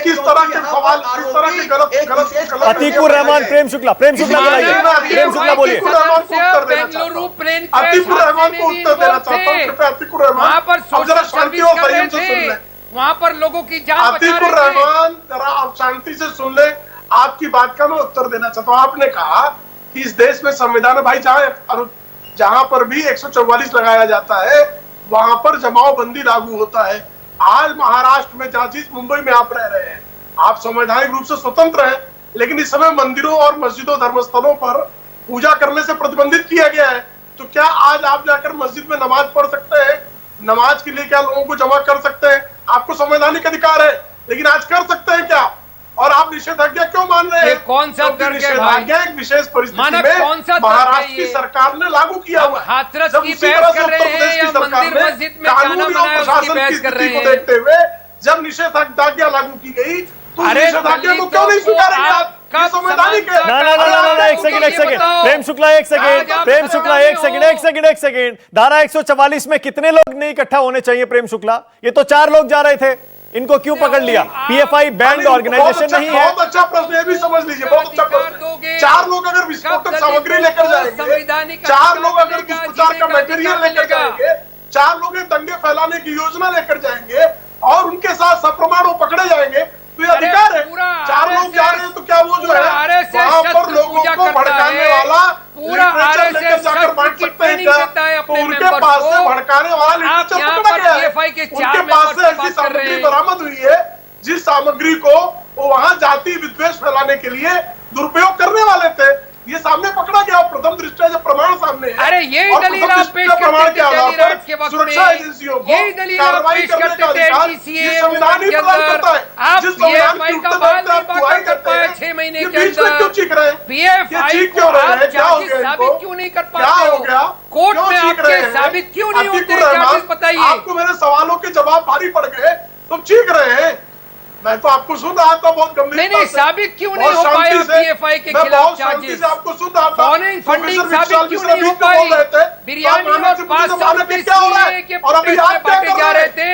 किस तरह के सवाल, किस तरह के गलत अतीकुर रहमान, प्रेम शुक्ला को लाइए। प्रेम शुक्ला बोलिए। बेंगलुरु प्लेन अतीकुर रहमान को उत्तर देना चाहता हूं। कृपया अतीकुर रहमान, वहां पर सोशल सर्विस कर रहे थे, वहां पर लोगों की जान बचा रहे थे। अतीकुर रहमान, जरा आप शांति से सुन ले, आपकी बात का मैं उत्तर देना चाहता हूं। आपने कहा कि इस देश में संविधान है भाई, जहां पर भी 144 लगाया जाता है वहां पर जमावबंदी लागू होता है। आज महाराष्ट्र में जहां चीज मुंबई में आप रह रहे हैं, आप संवैधानिक रूप से स्वतंत्र हैं, लेकिन इस समय मंदिरों और मस्जिदों धर्मस्थलों पर पूजा करने से प्रतिबंधित किया गया है। तो क्या आज आप जाकर मस्जिद में नमाज पढ़ सकते हैं? नमाज के लिए क्या लोगों को जमा कर सकते हैं? आपको संवैधानिक अधिकार है, लेकिन आज कर सकते हैं क्या? और आप निषेधाज्ञा क्यों मान रहे हैं? कौन सा तर्क है भाई? निषेधाज्ञा एक विशेष परिस्थिति मानक में कौन सा महाराष्ट्र की सरकार ने लागू किया हुआ है। हाथरस जब की उसी बहस तरह से कर रहे उत्तर प्रदेश हैं की या सरकार मंदिर ने मस्जिद में जाना कानून मना और है उसकी प्रशासन बहस की कर रहे स्थिति को हैं। देखते हुए जब निषेधाज्ञा लागू की गई तो अरे निषेधाज्ञा को क्यों नहीं स्वीकारेंगे आप? ये संवैधानिक है। ना, एक सेकंड प्रेम शुक्ला, एक सेकंड प्रेम शुक्ला, एक सेकंड। धारा 144 में कितने लोग नहीं इकट्ठा होने चाहिए प्रेम शुक्ला? ये तो 4 लोग जा रहे थे, इनको क्यों पकड़ लिया? पीएफआई बैंड ऑर्गेनाइजेशन नहीं है। बहुत अच्छा प्रश्न, ये भी समझ लीजिए, बहुत अच्छा प्रश्न। 4 लोग अगर विस्फोटक सामग्री लेकर जाएंगे, 4 लोग अगर दुष्प्रचार का मटेरियल लेकर जाएंगे, 4 लोग दंगे फैलाने की योजना लेकर जाएंगे और उनके साथ सप्रमाण वो पकड़े जाएंगे, तो ये अधिकार है। 4 लोग जा रहे हैं तो क्या वो जो है वहां पर लोगों को भड़काने वाला लिटरेचर लेकर जाकर बांट सकते हैं क्या? तो उनके पास से भड़काने वाला लिटरेचर पकड़ा गया है, उनके पास से ऐसी सामग्री बरामद हुई है जिस सामग्री को वो वहां जाति विद्वेष फैलाने के लिए दुरुपयोग करने वाले थे। ये सामने पकड़ा गया प्रथम दृष्टया जब प्रमाण सामने है। अरे यही दलील आप पेश करते थे राज के वक्त में, यही दलील आप पेश करते थे एनटीसीए संविधान ही प्रदान करता है। आप पीएफआई का बाल नहीं बांटा कर पाए 6 महीने के अंदर। पीएफआई को आप चार्जेस साबित क्यों नहीं कर पाते हो? कोर्ट में आपके साबित क्यों नहीं होते चार्जेस? बताइए। आपको मेरे सवालों के जवाब भारी पड़ गए, तुम चीख रहे हैं। मैं तो आपको सुन रहा था बहुत गंभीरता से। नहीं, साबित क्यों नहीं हो पाया पीएफआई के खिलाफ चार्जेस? आपको सुन रहा था। फंडिंग साबित क्यों नहीं हो पाई? बिरयानी और 500 रुपए सीए के पेट में बांटे जा रहे थे,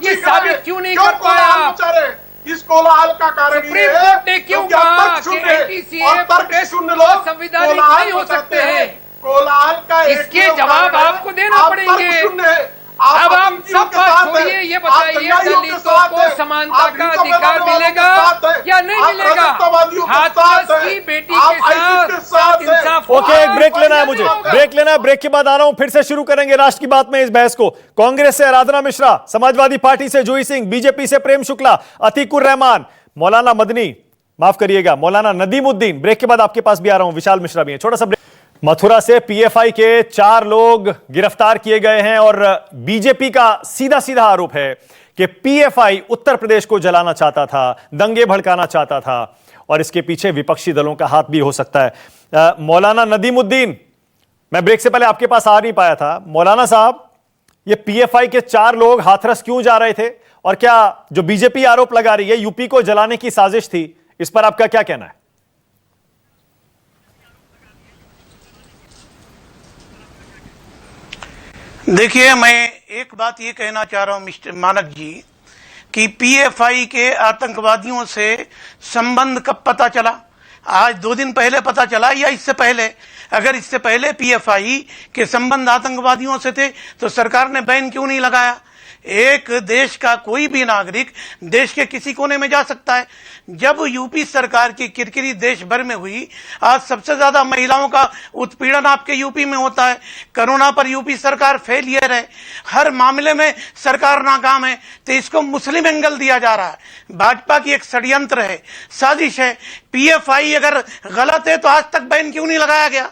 ये साबित क्यों नहीं कर पाया? इस कोलाहल का कारण सुप्रीम कोर्ट ने क्यों कहा कि एनटीसीए संविधानिक नहीं हो सकते हैं? कोलाहल का इसके जवाब आपको देना पड़ेंगे। अब आप सब बात छोड़िए, ये बताइए दलितों को समानता का अधिकार मिलेगा या नहीं मिलेगा? हाथरस की बेटी के साथ इंसाफ। ओके, एक ब्रेक लेना है मुझे, ब्रेक लेना है। ब्रेक के बाद आ रहा हूं, फिर से शुरू करेंगे राष्ट्र की बात में इस बहस को। कांग्रेस से आराधना मिश्रा, समाजवादी पार्टी से जूही सिंह, बीजेपी से प्रेम शुक्ला, अतीकुर रहमान, मौलाना मदनी, माफ करिएगा मौलाना नदीमुद्दीन। ब्रेक के बाद आपके पास भी आ रहा हूं, विशाल मिश्रा भी है। छोटा सा ब्रेक। मथुरा से पीएफआई के 4 लोग गिरफ्तार किए गए हैं और बीजेपी का सीधा सीधा आरोप है कि पीएफआई उत्तर प्रदेश को जलाना चाहता था, दंगे भड़काना चाहता था और इसके पीछे विपक्षी दलों का हाथ भी हो सकता है। मौलाना नदीमुद्दीन, मैं ब्रेक से पहले आपके पास आ नहीं पाया था। मौलाना साहब, ये पीएफआई के 4 लोग हाथरस क्यों जा रहे थे और क्या जो बीजेपी आरोप लगा रही है यूपी को जलाने की साजिश थी, इस पर आपका क्या कहना है? देखिए, मैं एक बात ये कहना चाह रहा हूं मिस्टर मानक जी कि पीएफआई के आतंकवादियों से संबंध कब पता चला? आज 2 दिन पहले पता चला या इससे पहले? अगर इससे पहले पीएफआई के संबंध आतंकवादियों से थे तो सरकार ने बैन क्यों नहीं लगाया? एक देश का कोई भी नागरिक देश के किसी कोने में जा सकता है। जब यूपी सरकार की किरकिरी देश भर में हुई, आज सबसे ज्यादा महिलाओं का उत्पीड़न आपके यूपी में होता है। कोरोना पर यूपी सरकार फेलियर है, हर मामले में सरकार नाकाम है, तो इसको मुस्लिम एंगल दिया जा रहा है। भाजपा की एक षड्यंत्र है, साजिश है। पीएफआई अगर गलत है तो आज तक बैन क्यों नहीं लगाया गया?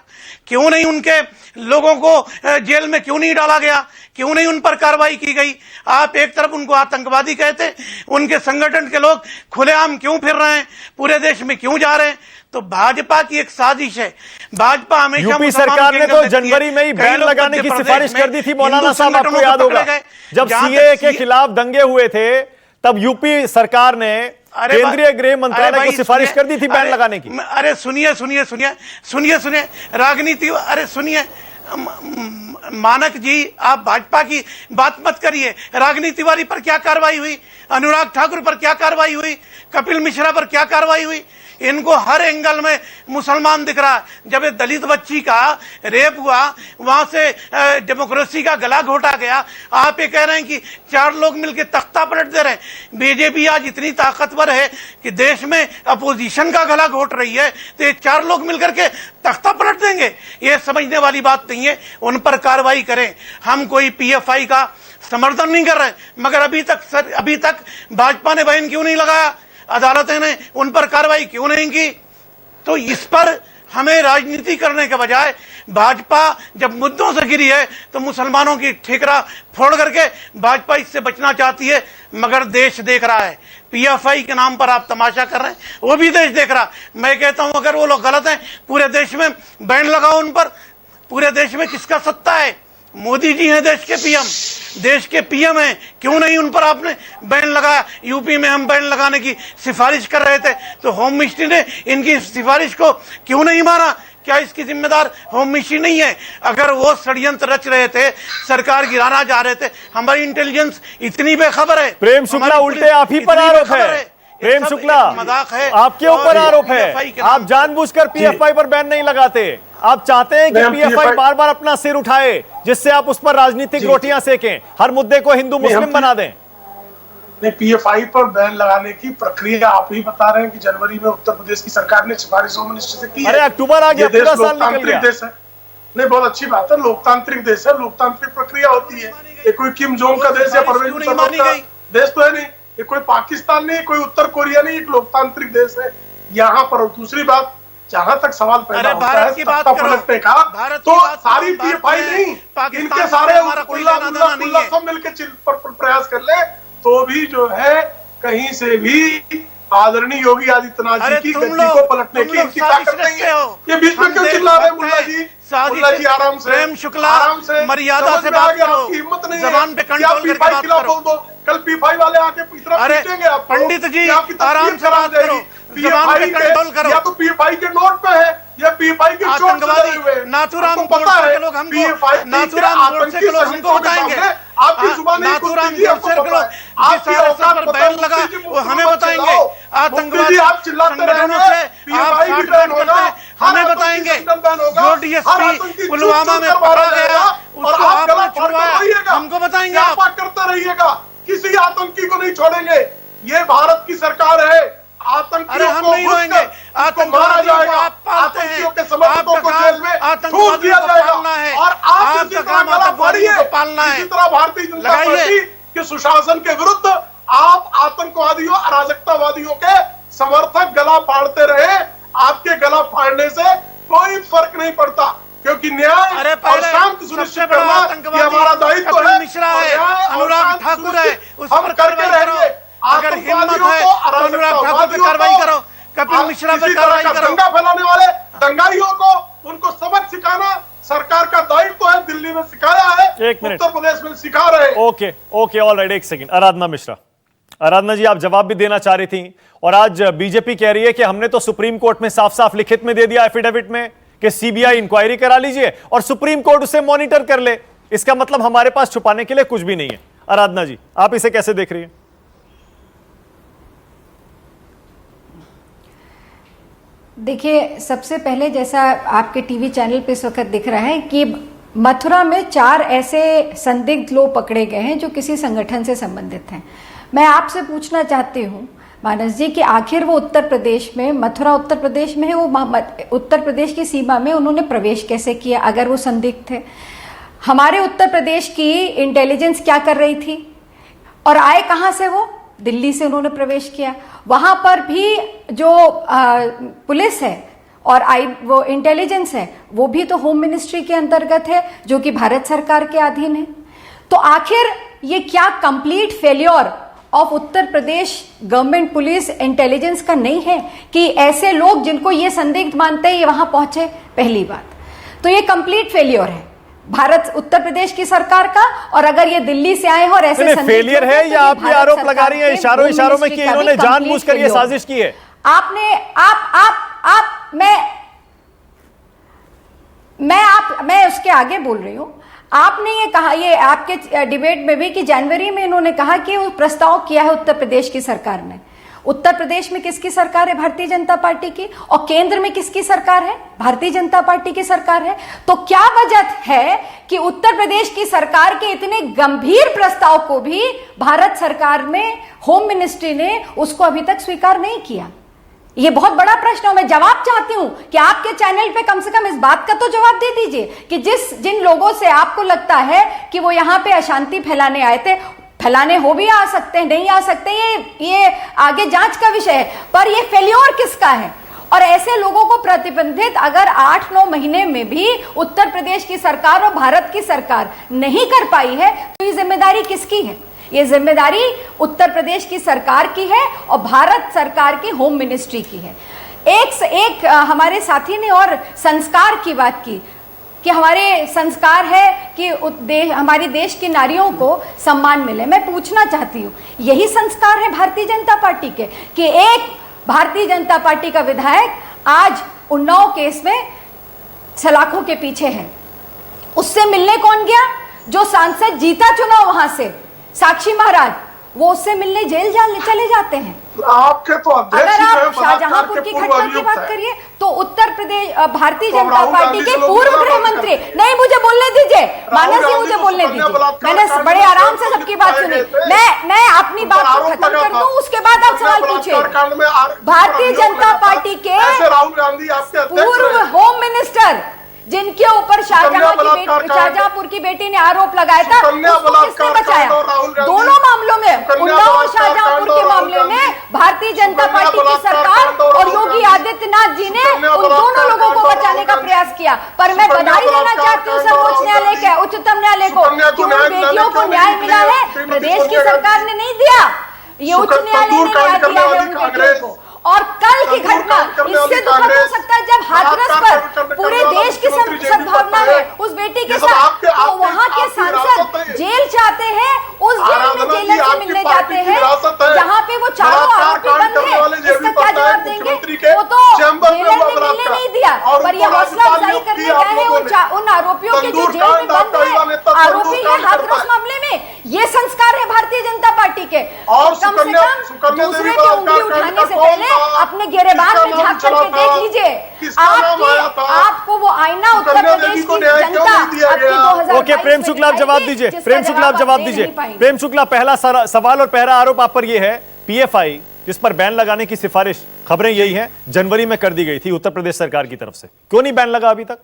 क्यों नहीं उनके लोगों को जेल में क्यों नहीं डाला गया? क्यों नहीं उन पर कार्रवाई की गई? आप एक तरफ उनको आतंकवादी कहते, उनके संगठन के लोग खुलेआम क्यों फिर रहे हैं, पूरे देश में क्यों जा रहे हैं? तो भाजपा की एक साजिश है। भाजपा हमेशा यूपी सरकार ने तो जनवरी में ही बैन लगाने की सिफारिश कर दी थी। मौलाना साहब, आपको याद होगा जब सीए के खिलाफ दंगे हुए थे, तब यूपी सरकार ने केंद्रीय गृह मंत्रालय को सिफारिश कर दी थी बैन लगाने की। अरे सुनिए सुनिए सुनिए सुनिए सुनिए, राजनीति, अरे सुनिए, मानक जी, आप भाजपा की बात मत करिए। रागिनी तिवारी पर क्या कार्रवाई हुई, अनुराग ठाकुर पर क्या कार्रवाई हुई, कपिल मिश्रा पर क्या कार्रवाई हुई? इनको हर एंगल में मुसलमान दिख रहा है। जब ये दलित बच्ची का रेप हुआ, वहां से डेमोक्रेसी का गला घोटा गया, आप ये कह रहे हैं कि 4 लोग मिलकर तख्ता पलट दे रहे हैं। बीजेपी आज इतनी ताकतवर है कि देश में अपोजिशन का गला घोट रही है, तो ये 4 लोग मिलकर के तख्ता पलट देंगे? ये समझने वाली बात नहीं है। उन पर कार्रवाई करें। हम कोई पीएफआई का समर्थन नहीं कर रहे, मगर अभी तक भाजपा ने बैन क्यों नहीं लगाया? अदालतें ने उन पर कार्रवाई क्यों नहीं की? तो इस पर हमें राजनीति करने के बजाय, भाजपा जब मुद्दों से गिरी है तो मुसलमानों की ठिकरा फोड़ करके भाजपा इससे बचना चाहती है, मगर देश देख रहा है। पीएफआई के नाम पर आप तमाशा कर रहे हैं, वो भी देश देख रहा। मैं कहता हूं अगर वो लोग गलत हैं, पूरे देश में बैन लगाओ उन पर। पूरे देश में किसका सत्ता है? मोदी जी हैं देश के पीएम, देश के पीएम हैं, क्यों नहीं उन पर आपने बैन लगाया? यूपी में हम बैन लगाने की सिफारिश कर रहे थे, तो होम मिनिस्ट्री ने इनकी सिफारिश को क्यों नहीं माना? क्या इसकी जिम्मेदार होम मिनिस्ट्री नहीं है? अगर वो षड्यंत्र रच रहे थे, सरकार गिराना चाह रहे थे, हमारी इंटेलिजेंस इतनी बेखबर है। प्रेम शुक्ला, उल्टे आप ही पर आरोप है। प्रेम शुक्ला, मजाक है, आपके ऊपर आरोप है। आप जानबूझकर पीएफआई पर बैन नहीं लगाते। आप चाहते हैं कि पीएफआई बार बार अपना सिर उठाए, जिससे आप उस पर राजनीतिक रोटियां सेकें, हर मुद्दे को हिंदू मुस्लिम बना दें। नहीं, पीएफआई पर बैन लगाने की प्रक्रिया आप ही बता रहे हैं कि जनवरी में उत्तर प्रदेश की सरकार ने सिफारिश होम मिनिस्ट्री से की है। अरे अक्टूबर आ गया, पूरा साल निकल गया। देश है, नहीं, बहुत अच्छी बात है। लोकतांत्रिक देश है, लोकतांत्रिक प्रक्रिया होती है। ये कोई किम जोंग का देश या परवेज मुशर्रफ का देश तो है नहीं, ये कोई पाकिस्तान नहीं, कोई उत्तर कोरिया नहीं, एक लोकतांत्रिक देश है यहाँ पर। दूसरी बात, जहां तक सवाल पैदा होता है सत्ता पलटने का, तो सारी पीएफआई नहीं, इनके सारे उल्ला सब मिलकर प्रयास कर ले, तो भी जो है कहीं से भी आदरणीय योगी आदित्यनाथ जी की गद्दी को पलटने की इनकी ताकत नहीं है। ये बीच में क्यों चिल्ला रहे हैं मुल्ला जी? मुल्ला जी आराम से, प्रेम शुक्ला, आराम से, मर्यादा से बात करो। आपकी हिम्मत नहीं है जबान पे कंट्रोल करके बात करो। बोल दो, कल पीएफआई वाले आके इतना पीटेंगे आपको। पंडित जी आराम से बात करो, जबान पे कंट्रोल करो। या तो पीएफआई के नोट पे है या पीएफआई के आतंकवादी नाथूराम गोडसे के लोग हमको, नाथूराम गोडसे के लोग हमको बताएंगे। आपकी जुबान नाथूराम गोडसे के लोग जिस आरएसएस पर बैन लगा वो हमें बताएंगे। आतंकवादी संगठनों से आप साठगांठ करते हैं, हमें बताएंगे। जो डीएसपी पुलवामा में पकड़ा गया उसको आपने छुड़वाया, हमको बताएंगे। आप करते रहिएगा, किसी आतंकी को नहीं छोड़ेंगे। ये भारत की सरकार है। आतंकियों हम नहीं रोएंगे। आतंकवादियों को आप पालते हैं, आपका काम आतंकवादियों को पालना है, और आपका काम आतंकवादियों को पालना है। इसी तरह भारतीय जनता पार्टी के सुशासन के विरुद्ध आप आतंकवादियों, अराजकतावादियों के समर्थक गला फाड़ते रहे। आपके गला फाड़ने से कोई फर्क नहीं पड़ता, क्योंकि न्याय और शांति सुनिश्चित करना ये हमारा दायित्व है। मिश्रा है, अनुराग ठाकुर है, उस पर करके रहेंगे। अगर हिम्मत है तो अनुराग ठाकुर पे कार्रवाई करो, कपिल मिश्रा पे कार्रवाई करो। दंगा फैलाने वाले दंगाइयों को उनको सबक सिखाना सरकार का दायित्व है। दिल्ली में सिखाया है, उत्तर प्रदेश में सिखा रहे। ओके ओके, ऑल राइट, एक सेकंड। आराधना मिश्रा, आराधना जी, आप जवाब भी देना चाह रही थी, और आज बीजेपी कह रही है कि हमने तो सुप्रीम कोर्ट में साफ साफ लिखित में दे दिया एफिडेविट में कि सीबीआई इंक्वायरी करा लीजिए और सुप्रीम कोर्ट उसे मॉनिटर कर ले। इसका मतलब हमारे पास छुपाने के लिए कुछ भी नहीं है। आराधना जी, आप इसे कैसे देख रही हैं? देखिए, सबसे पहले जैसा आपके टीवी चैनल पे इस वक्त दिख रहा है कि मथुरा में 4 ऐसे संदिग्ध लोग पकड़े गए हैं जो किसी संगठन से संबंधित हैं। मैं आपसे पूछना चाहती हूँ मानस जी कि आखिर वो उत्तर प्रदेश में, मथुरा उत्तर प्रदेश में है, वो उत्तर प्रदेश की सीमा में उन्होंने प्रवेश कैसे किया अगर वो संदिग्ध थे? हमारे उत्तर प्रदेश की इंटेलिजेंस क्या कर रही थी और आए कहाँ से? वो दिल्ली से उन्होंने प्रवेश किया। वहां पर भी जो पुलिस है और वो इंटेलिजेंस है, वो भी तो होम मिनिस्ट्री के अंतर्गत है, जो कि भारत सरकार के अधीन है। तो आखिर ये क्या complete failure of Uttar Pradesh government police intelligence का नहीं है कि ऐसे लोग जिनको ये संदिग्ध मानते हैं ये वहां पहुंचे? पहली बात तो ये कंप्लीट फेल्योर है भारत उत्तर प्रदेश की सरकार का। और अगर ये दिल्ली से आए हो और ऐसे फेलियर है या आप ये आरोप लगा रही हैं इशारों में कि इन्होंने जानबूझकर ये साजिश की है? आपने आप मैं मैं उसके आगे बोल रही हूं। आपने ये कहा, ये आपके डिबेट में भी, कि जनवरी में इन्होंने कहा कि वो प्रस्ताव किया है उत्तर प्रदेश की सरकार ने। उत्तर प्रदेश में किसकी सरकार है? भारतीय जनता पार्टी की। और केंद्र में किसकी सरकार है? भारतीय जनता पार्टी की सरकार है। तो क्या वजह है कि उत्तर प्रदेश की सरकार के इतने गंभीर प्रस्ताव को भी भारत सरकार में होम मिनिस्ट्री ने उसको अभी तक स्वीकार नहीं किया? ये बहुत बड़ा प्रश्न है। मैं जवाब चाहती हूं कि आपके चैनल पे कम से कम इस बात का तो जवाब दे दीजिए कि जिन लोगों से आपको लगता है कि वो यहां पे अशांति फैलाने आए थे, फैलाने हो भी आ सकते हैं, नहीं आ सकते, ये आगे जांच का विषय है, पर ये फेल्योर किसका है? और ऐसे लोगों को प्रतिबंधित अगर 8-9 महीने में भी उत्तर प्रदेश की सरकार और भारत की सरकार नहीं कर पाई है, तो ये जिम्मेदारी किसकी है? ये जिम्मेदारी उत्तर प्रदेश की सरकार की है और भारत सरकार की होम मिनिस्ट्री की है। एक हमारे साथी ने और संस्कार की बात की कि हमारे संस्कार है कि हमारी देश की नारियों को सम्मान मिले। मैं पूछना चाहती हूँ, यही संस्कार है भारतीय जनता पार्टी के कि एक भारतीय जनता पार्टी का विधायक आज उन्नाव केस में सलाखों के पीछे है? उससे मिलने कौन गया? जो सांसद जीता चुनाव वहां से, साक्षी महाराज, वो उससे मिलने जेल चले जाते हैं। आपके तो अगर आप शाहजहांपुर की घटना की बात करिए तो उत्तर प्रदेश भारतीय जनता पार्टी के पूर्व गृह मंत्री, नहीं मुझे बोलने दीजिए, मानस जी मुझे बोलने दीजिए, मैंने बड़े आराम से सबकी बात सुनी, मैं अपनी बात को खत्म कर दूं, उसके बाद आप सवाल पूछिए। भारतीय जनता पार्टी के पूर्व होम मिनिस्टर जिनके ऊपर शाहजहांपुर की बेटी ने आरोप लगाया था, उसको किसने बचाया? दोनों मामलों में, उन्नाव और शाहजहांपुर के मामले में भारतीय जनता पार्टी की सरकार और योगी आदित्यनाथ जी ने उन दोनों लोगों को बचाने का प्रयास किया। पर मैं बधाई देना चाहती हूँ सर्वोच्च न्यायालय के, उच्चतम न्यायालय को, कि उन बेटियों को न्याय मिला है, प्रदेश की सरकार ने नहीं दिया, ये उच्च न्यायालय ने न्याय दिया है उन बेटियों को। और कल की घटना इससे दुखद हो सकता है जब हाथरस पर पूरे देश की सद्भावना है उस बेटी के साथ, तो वहां के सांसद जेल चाहते हैं, उस जेल में जेलर से मिलने जाते हैं जहां पे वो चारों आरोपी बंद है। इसका क्या जवाब देंगे? वो तो जेलर ने मिलने नहीं दिया, पर ये हौसला अफजाई करने गए हैं उन आरोपियों के जो जेल में बंद है, आरोपी है हाथरस मामले में। ये संस्कार है भारतीय जनता पार्टी के। और कम से कम दूसरे पे उंगली उठाने से पहले अपने गिरेबान में झांक करके देख लीजिए। आपको वो आईना उत्तर प्रदेश की जनता। ओके, प्रेम शुक्ला आप जवाब दीजिए, प्रेम शुक्ला आप जवाब दीजिए। प्रेम शुक्ला, पहला सवाल और पहला आरोप आप पर यह है, पीएफआई जिस पर बैन लगाने की सिफारिश, खबरें यही हैं, जनवरी में कर दी गई थी उत्तर प्रदेश सरकार की तरफ से, क्यों नहीं बैन लगा अभी तक?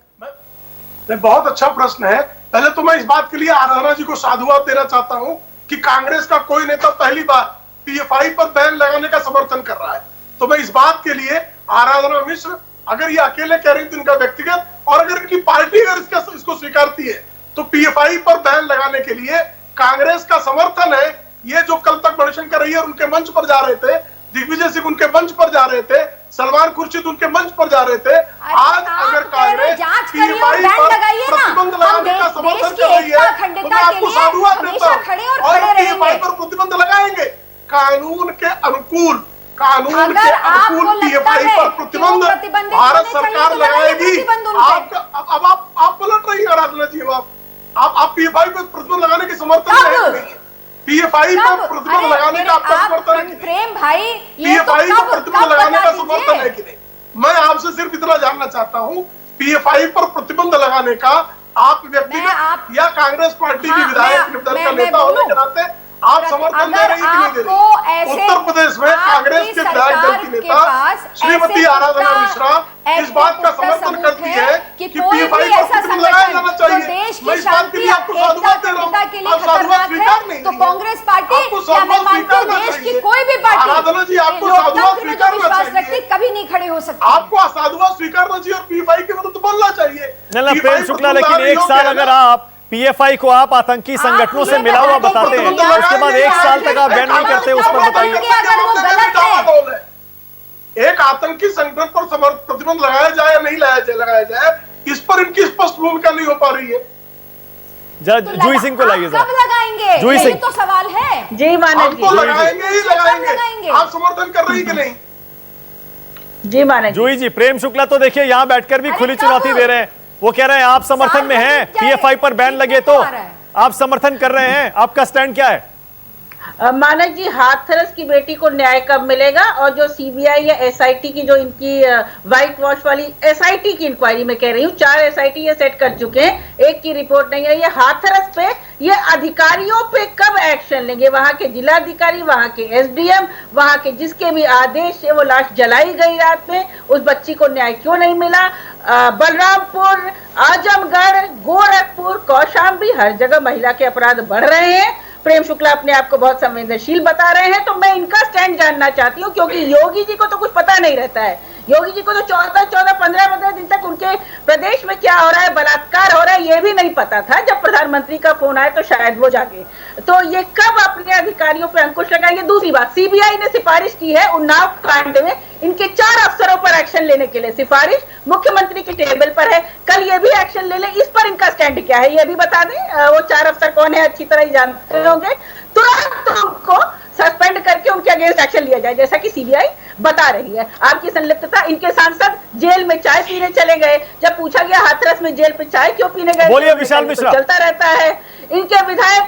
बहुत अच्छा प्रश्न है। पहले तो मैं इस बात के लिए आराधना जी को साधुवाद देना चाहता हूं कि कांग्रेस का कोई नेता पहली बार पीएफआई पर बैन लगाने का समर्थन कर रहा है। तो मैं इस बात के लिए आराधना मिश्र, अगर ये अकेले कह रही थी इनका व्यक्तिगत, और अगर इनकी पार्टी अगर इसको स्वीकारती है तो पीएफआई पर बैन लगाने के लिए कांग्रेस का समर्थन है। ये जो कल तक मणिशंकर अय्यर उनके मंच पर जा रहे थे, दिग्विजय सिंह उनके मंच पर जा रहे थे, सलमान खुर्शीद उनके मंच पर जा रहे थे, आज अगर कांग्रेस पीएफआई पर प्रतिबंध लगाने का समर्थन कर रही है तो मैं आपको साधुवाद देता हूं, और पीएफआई पर प्रतिबंध लगाएंगे कानून के अनुकूल, कानून के अनुकूल पीएफआई पर प्रतिबंध भारत सरकार लगाएगी। आप पलट रही हैं आराधना जी, आप पीएफआई पर प्रतिबंध लगाने के समर्थन नहीं है। पीएफआई पर प्रतिबंध लगाने का आपका समर्थन है? प्रेम भाई, पीएफआई पर प्रतिबंध लगाने का समर्थन है कि नहीं? मैं आपसे सिर्फ इतना जानना चाहता हूं, पीएफआई पर प्रतिबंध लगाने का आप व्यक्तिगत या कांग्रेस पार्टी की विधायक दल का नेता होने के नाते आप समर्थन दे रही कि नहीं दे रही? उत्तर प्रदेश में कांग्रेस के विधायक दल की नेता श्रीमती आराधना मिश्रा इस बात का समर्थन करती है कि पीएफआई पर प्रतिबंध लगाया जाना चाहिए। मैं इस बात के लिए आपको साधुवाद दे रहा हूं, आप साधुवाद स्वीकार नहीं, तो कांग्रेस पार्टी या मैं मानती हूं देश की कोई भी पार्टी आराधना जी आपको साधुवाद स्वीकारना चाहिए, कभी नहीं खड़े हो सकती। आपको साधुवाद स्वीकारना चाहिए और पीएफआई के विरुद्ध बोलना चाहिए। प्रेम शुक्ला, लेकिन एक साल अगर आप पीएफआई को आप आतंकी संगठनों से मिला हुआ बताते हैं, उसके बाद एक साल तक आप बैन नहीं करते, उस पर बताइए। एक आतंकी संगठन पर प्रतिबंध लगाया जाए या नहीं लगाया जाए, इस पर इनकी स्पष्ट भूमिका नहीं हो पा रही है। जूही सिंह को लाइए, कब लगाएंगे? जूही सिंह तो सवाल है जी। मानक जी लगाएंगे ही लगाएंगे। आप समर्थन कर रही कि नहीं? जी मानक जूही जी, प्रेम शुक्ला तो देखिए यहाँ बैठकर भी खुली चुनौती दे रहे हैं, वो कह रहे हैं आप समर्थन में हैं, पीएफआई पर बैन लगे तो आप समर्थन कर रहे हैं, आपका स्टैंड क्या है? मानक जी, हाथरस की बेटी को न्याय कब मिलेगा? और जो सीबीआई या एसआईटी की जो इनकी व्हाइट वॉश वाली एसआईटी की इंक्वायरी में कह रही हूँ, 4 एसआईटी ये सेट कर चुके हैं, एक की रिपोर्ट नहीं है। ये हाथरस पे ये अधिकारियों पे कब एक्शन लेंगे? वहां के जिलाधिकारी, वहां के एसडीएम, वहां के जिसके भी आदेश से वो लाश जलाई गई रात में, उस बच्ची को न्याय क्यों नहीं मिला? बलरामपुर, आजमगढ़, गोरखपुर, कौशाम्बी, हर जगह महिला के अपराध बढ़ रहे हैं। प्रेम शुक्ला अपने आप को बहुत संवेदनशील बता रहे हैं, तो मैं इनका स्टैंड जानना चाहती हूँ, क्योंकि योगी जी को तो कुछ पता नहीं रहता है। योगी जी को तो 15 दिन तक उनके प्रदेश में क्या हो रहा है, बलात्कार हो रहा है, ये भी नहीं पता था। जब प्रधानमंत्री का फोन आया तो शायद वो जागे। तो ये कब अपने अधिकारियों पर अंकुश लगाएंगे? दूसरी बात, सीबीआई ने सिफारिश की है उन्नाव कांड में इनके 4 अफसरों पर एक्शन लेने के लिए। सिफारिश मुख्यमंत्री की टेबल पर है, कल ये भी एक्शन ले ले। इस पर इनका स्टैंड क्या है ये भी बता दें। वो 4 अफसर कौन है अच्छी तरह ही जानते होंगे। तुरंत उनको सस्पेंड करके उनके अगेंस्ट एक्शन लिया जाए, जैसा कि सीबीआई बता रही है। आपकी संलिप्तता, इनके सांसद जेल में चाय पीने चले गए, जब पूछा गया हाथरस में जेल पे चाय क्यों पीने गए, बोलिए विशाल मिश्रा। चलता रहता है। इनके विधायक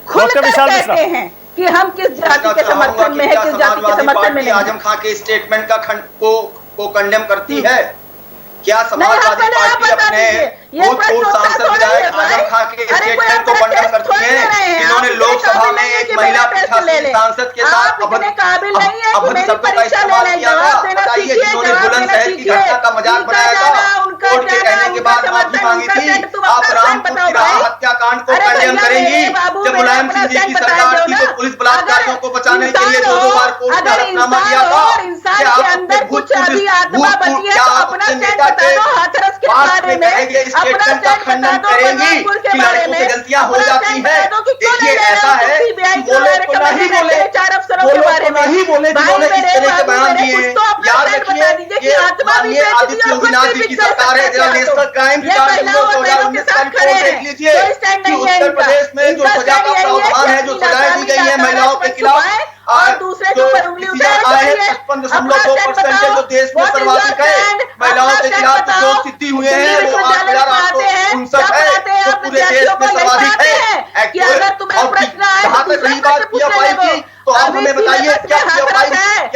खुद कहते हैं कि हम किस जाति के समर्थन में है, किस जाति के समर्थन में नहीं। आजम खां के स्टेटमेंट को कंडेम करती है क्या? समाजवादी पार्टी अपने भूतपूर्व सांसद विधायक आजम खां के स्टेटमेंट को कंडेम करती है? इन्होंने लोकसभा में एक महिला पीठासीन सांसद के साथ अभद्र शब्दों का इस्तेमाल किया था। बताइए, जिन्होंने बुलंदशहर की घटना का मजाक बनाया था, कोर्ट के कहने के बाद माफी मांगी थी। आप रामपुर की राह हत्याकांड को कंडेम करेंगी? जब मुलायम सिंह जी की सरकार थी तो पुलिस बलात्कारियों को बचाने के लिए 2 बार कोर्ट में हलफनामा दिया था। क्या आपके नेता के बात में कहेंगे, स्टेटमेंट का खंडन करेंगी कि लड़कों से गलतियां हो जाती है? देखिए, ऐसा है कि वो लोग को नहीं बोले जिन्होंने इस तरह के बयान दिए। याद रखिए, ये माननीय आदित्य योगीनाथ जी की सरकार है। जरा नेशनल क्राइम रिकॉर्ड 2019 का रिपोर्ट देख लीजिए कि उत्तर प्रदेश में जो सजा का प्रावधान है, जो सजाएं दी गई है महिलाओं के खिलाफ, और दूसरे जो आए हैं 55.2% जो देश में सर्वाधिक है महिलाओं के खिलाफ जो सिद्धि हुए हैं वो 8,859 है, जो पूरे देश में सर्वाधिक है। जहाँ तक रही बात पीएफआई की, तो आप हमें बताइए, क्या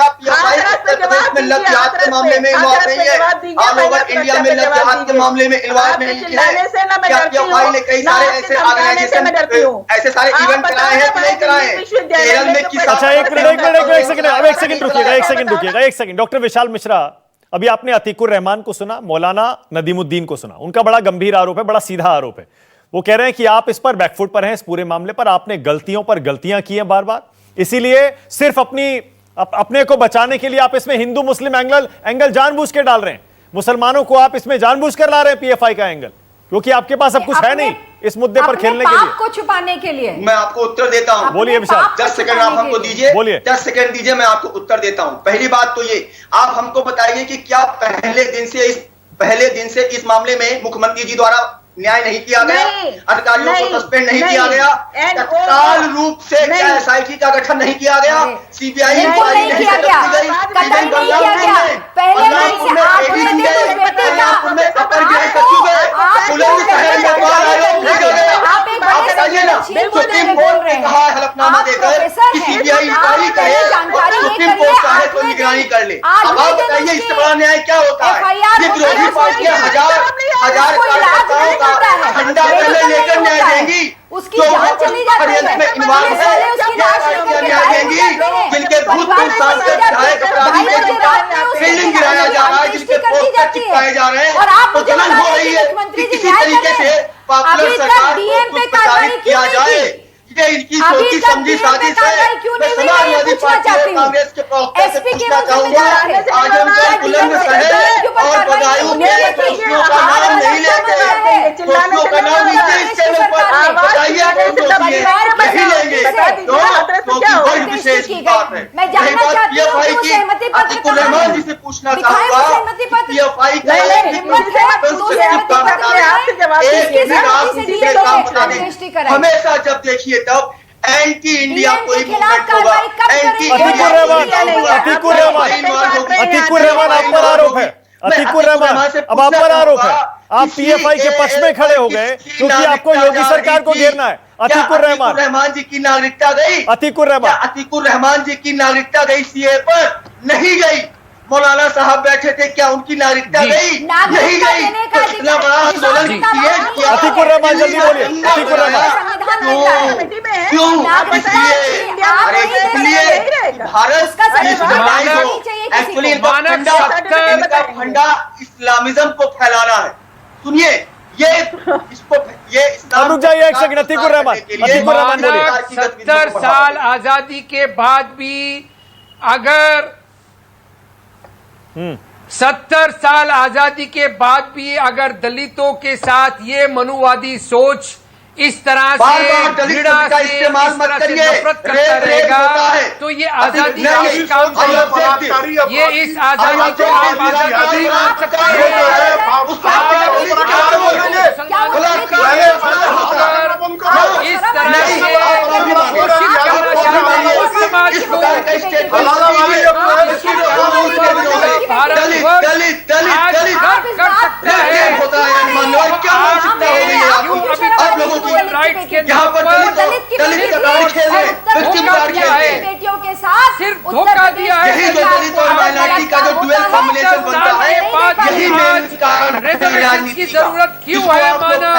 पीएफआई उत्तर प्रदेश में लव जिहाद के मामले में इन्वॉल्व नहीं है? ऑल ओवर इंडिया में लव जिहाद के मामले में इन्वॉल्व नहीं है? क्या पीएफआई ने कई सारे ऐसे ऑर्गेनाइजेशन, ऐसे सारे इवेंट कराए हैं कि नहीं कराए हैं? केरल में किस एक सेकंड डॉक्टर विशाल मिश्रा, अभी आपने अतीकुर रहमान को सुना, मौलाना नदीमुद्दीन को सुना। उनका बड़ा गंभीर आरोप है, बड़ा सीधा आरोप है। वो कह रहे हैं कि आप इस पर बैकफुट पर हैं, इस पूरे मामले पर आपने गलतियों पर गलतियां की हैं बार बार, इसीलिए सिर्फ अपने को बचाने के लिए आप इसमें हिंदू मुस्लिम एंगल जानबूझ के डाल रहे हैं। मुसलमानों को आप इसमें जानबूझ कर ला रहे हैं पीएफआई का एंगल, क्योंकि आपके पास अब कुछ है नहीं इस मुद्दे पर खेलने के लिए, को छुपाने के लिए। मैं आपको उत्तर देता हूं। बोलिए विशाल। 10 सेकंड आप हमको दीजिए, बोलिए 10 सेकंड दीजिए, मैं आपको उत्तर देता हूं। पहली बात तो ये, आप हमको बताइए कि क्या पहले दिन से इस मामले में मुख्यमंत्री जी द्वारा न्याय नहीं किया गया, अधिकारियों को सस्पेंड नहीं किया गया, तत्काल रूप से क्या एसआईटी का गठन नहीं किया गया, सीबीआई इंक्वायरी नहीं की गई, बलरामपुर में अपर गृह सचिव बुलंदशहर में बाल आयोग भेजा गया। आप बताइए ना, सुप्रीम कोर्ट ने कहा हलफनामा देकर कि सीबीआई इंक्वायरी करे और सुप्रीम कोर्ट चाहे तो निगरानी कर ले। अब आप बताइए, इससे बड़ा न्याय क्या होता है? ये विरोधी पार्टियां हजार कार्यकर्ताओं का झंडा पहले लेकर न्याय देंगी, उसकी जांच चली जाती है, में इन्वॉल्व है, न्याय देंगी, जिनके भूतपूर्व सांसद विधायक अपराधी में बिल्डिंग गिराया जा रहा है, जिनके पोस्टर चिपकाए जा रहे हैं, तो जलन हो रही है कि किसी तरीके से पॉपुलर सरकार को प्रचारित किया जाए। ये इनकी सोची समझी साजिश है। मैं समाजवादी पार्टी और कांग्रेस के प्रवक्ता से पूछना चाहूंगा, आजमगढ़, बुलंदशहर और बदायूं में दोषियों का नाम नहीं लेते, दोषियों का नाम लीजिए इस चैनल पर, बताइए कौन दोषी है, नहीं लेंगे क्योंकि वर्ग विशेष की बात है। यही बात पीएफआई की अतीकुर रहमान जी से पूछना चाहूंगा, पीएफआई का एक काम बता दें। हमेशा जब देखिए तब एंटी इंडिया कोई मूवमेंट होगा, एंटी इंडिया अतीकुर रहमान आप पर आरोप है, अतीकुर रहमान अब आप पर आरोप है। आप पीएफआई के पक्ष में खड़े हो गए क्योंकि आपको योगी सरकार को घेरना है। अतीकुर रहमान जी की नागरिकता गई, अतीकुर रहमान जी की नागरिकता गई सीए पर? नहीं गई। मौलाना साहब बैठे थे, क्या उनकी नागरिकता गई? नहीं गई। तो इतना बड़ा आंदोलन किए। अतीकुर रहमान जल्दी बोलिए। अतीकुर रहमान क्यों? अरे इसलिए भारत एक्चुअली इनका फंडा इस्लामिज्म को फैलाना है। सुनिए, ये रुक जाइए एक सेकंड। अतीकुर रहमान बोलिए। 70 साल आजादी के बाद भी अगर 70 साल आजादी के बाद भी अगर दलितों के साथ ये मनुवादी सोच इस तरह से घृणा से इस तरह से नफरत करता रहेगा तो ये आजादी का एक काम नहीं। ये इस आजादी को आप आजादी नहीं मान सकते इस तरह से घोषित करना चाहते हैं उस समाज को भारत आज कर सकता है। राइट के बेटियों के साथ सिर्फ धोखा दिया है। रिजर्वेशन की जरूरत क्यों है माना?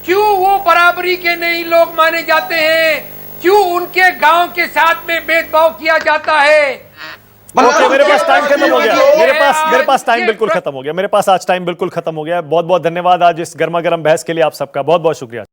क्यों वो बराबरी के नहीं लोग माने जाते हैं? क्यों उनके गांव के साथ में भेदभाव किया जाता है? ओके, मेरे पास टाइम खत्म हो गया। मेरे पास टाइम बिल्कुल खत्म हो गया। मेरे पास आज टाइम बिल्कुल खत्म हो गया। बहुत बहुत धन्यवाद आज इस गर्मा गर्म बहस के लिए आप सबका। बहुत बहुत शुक्रिया।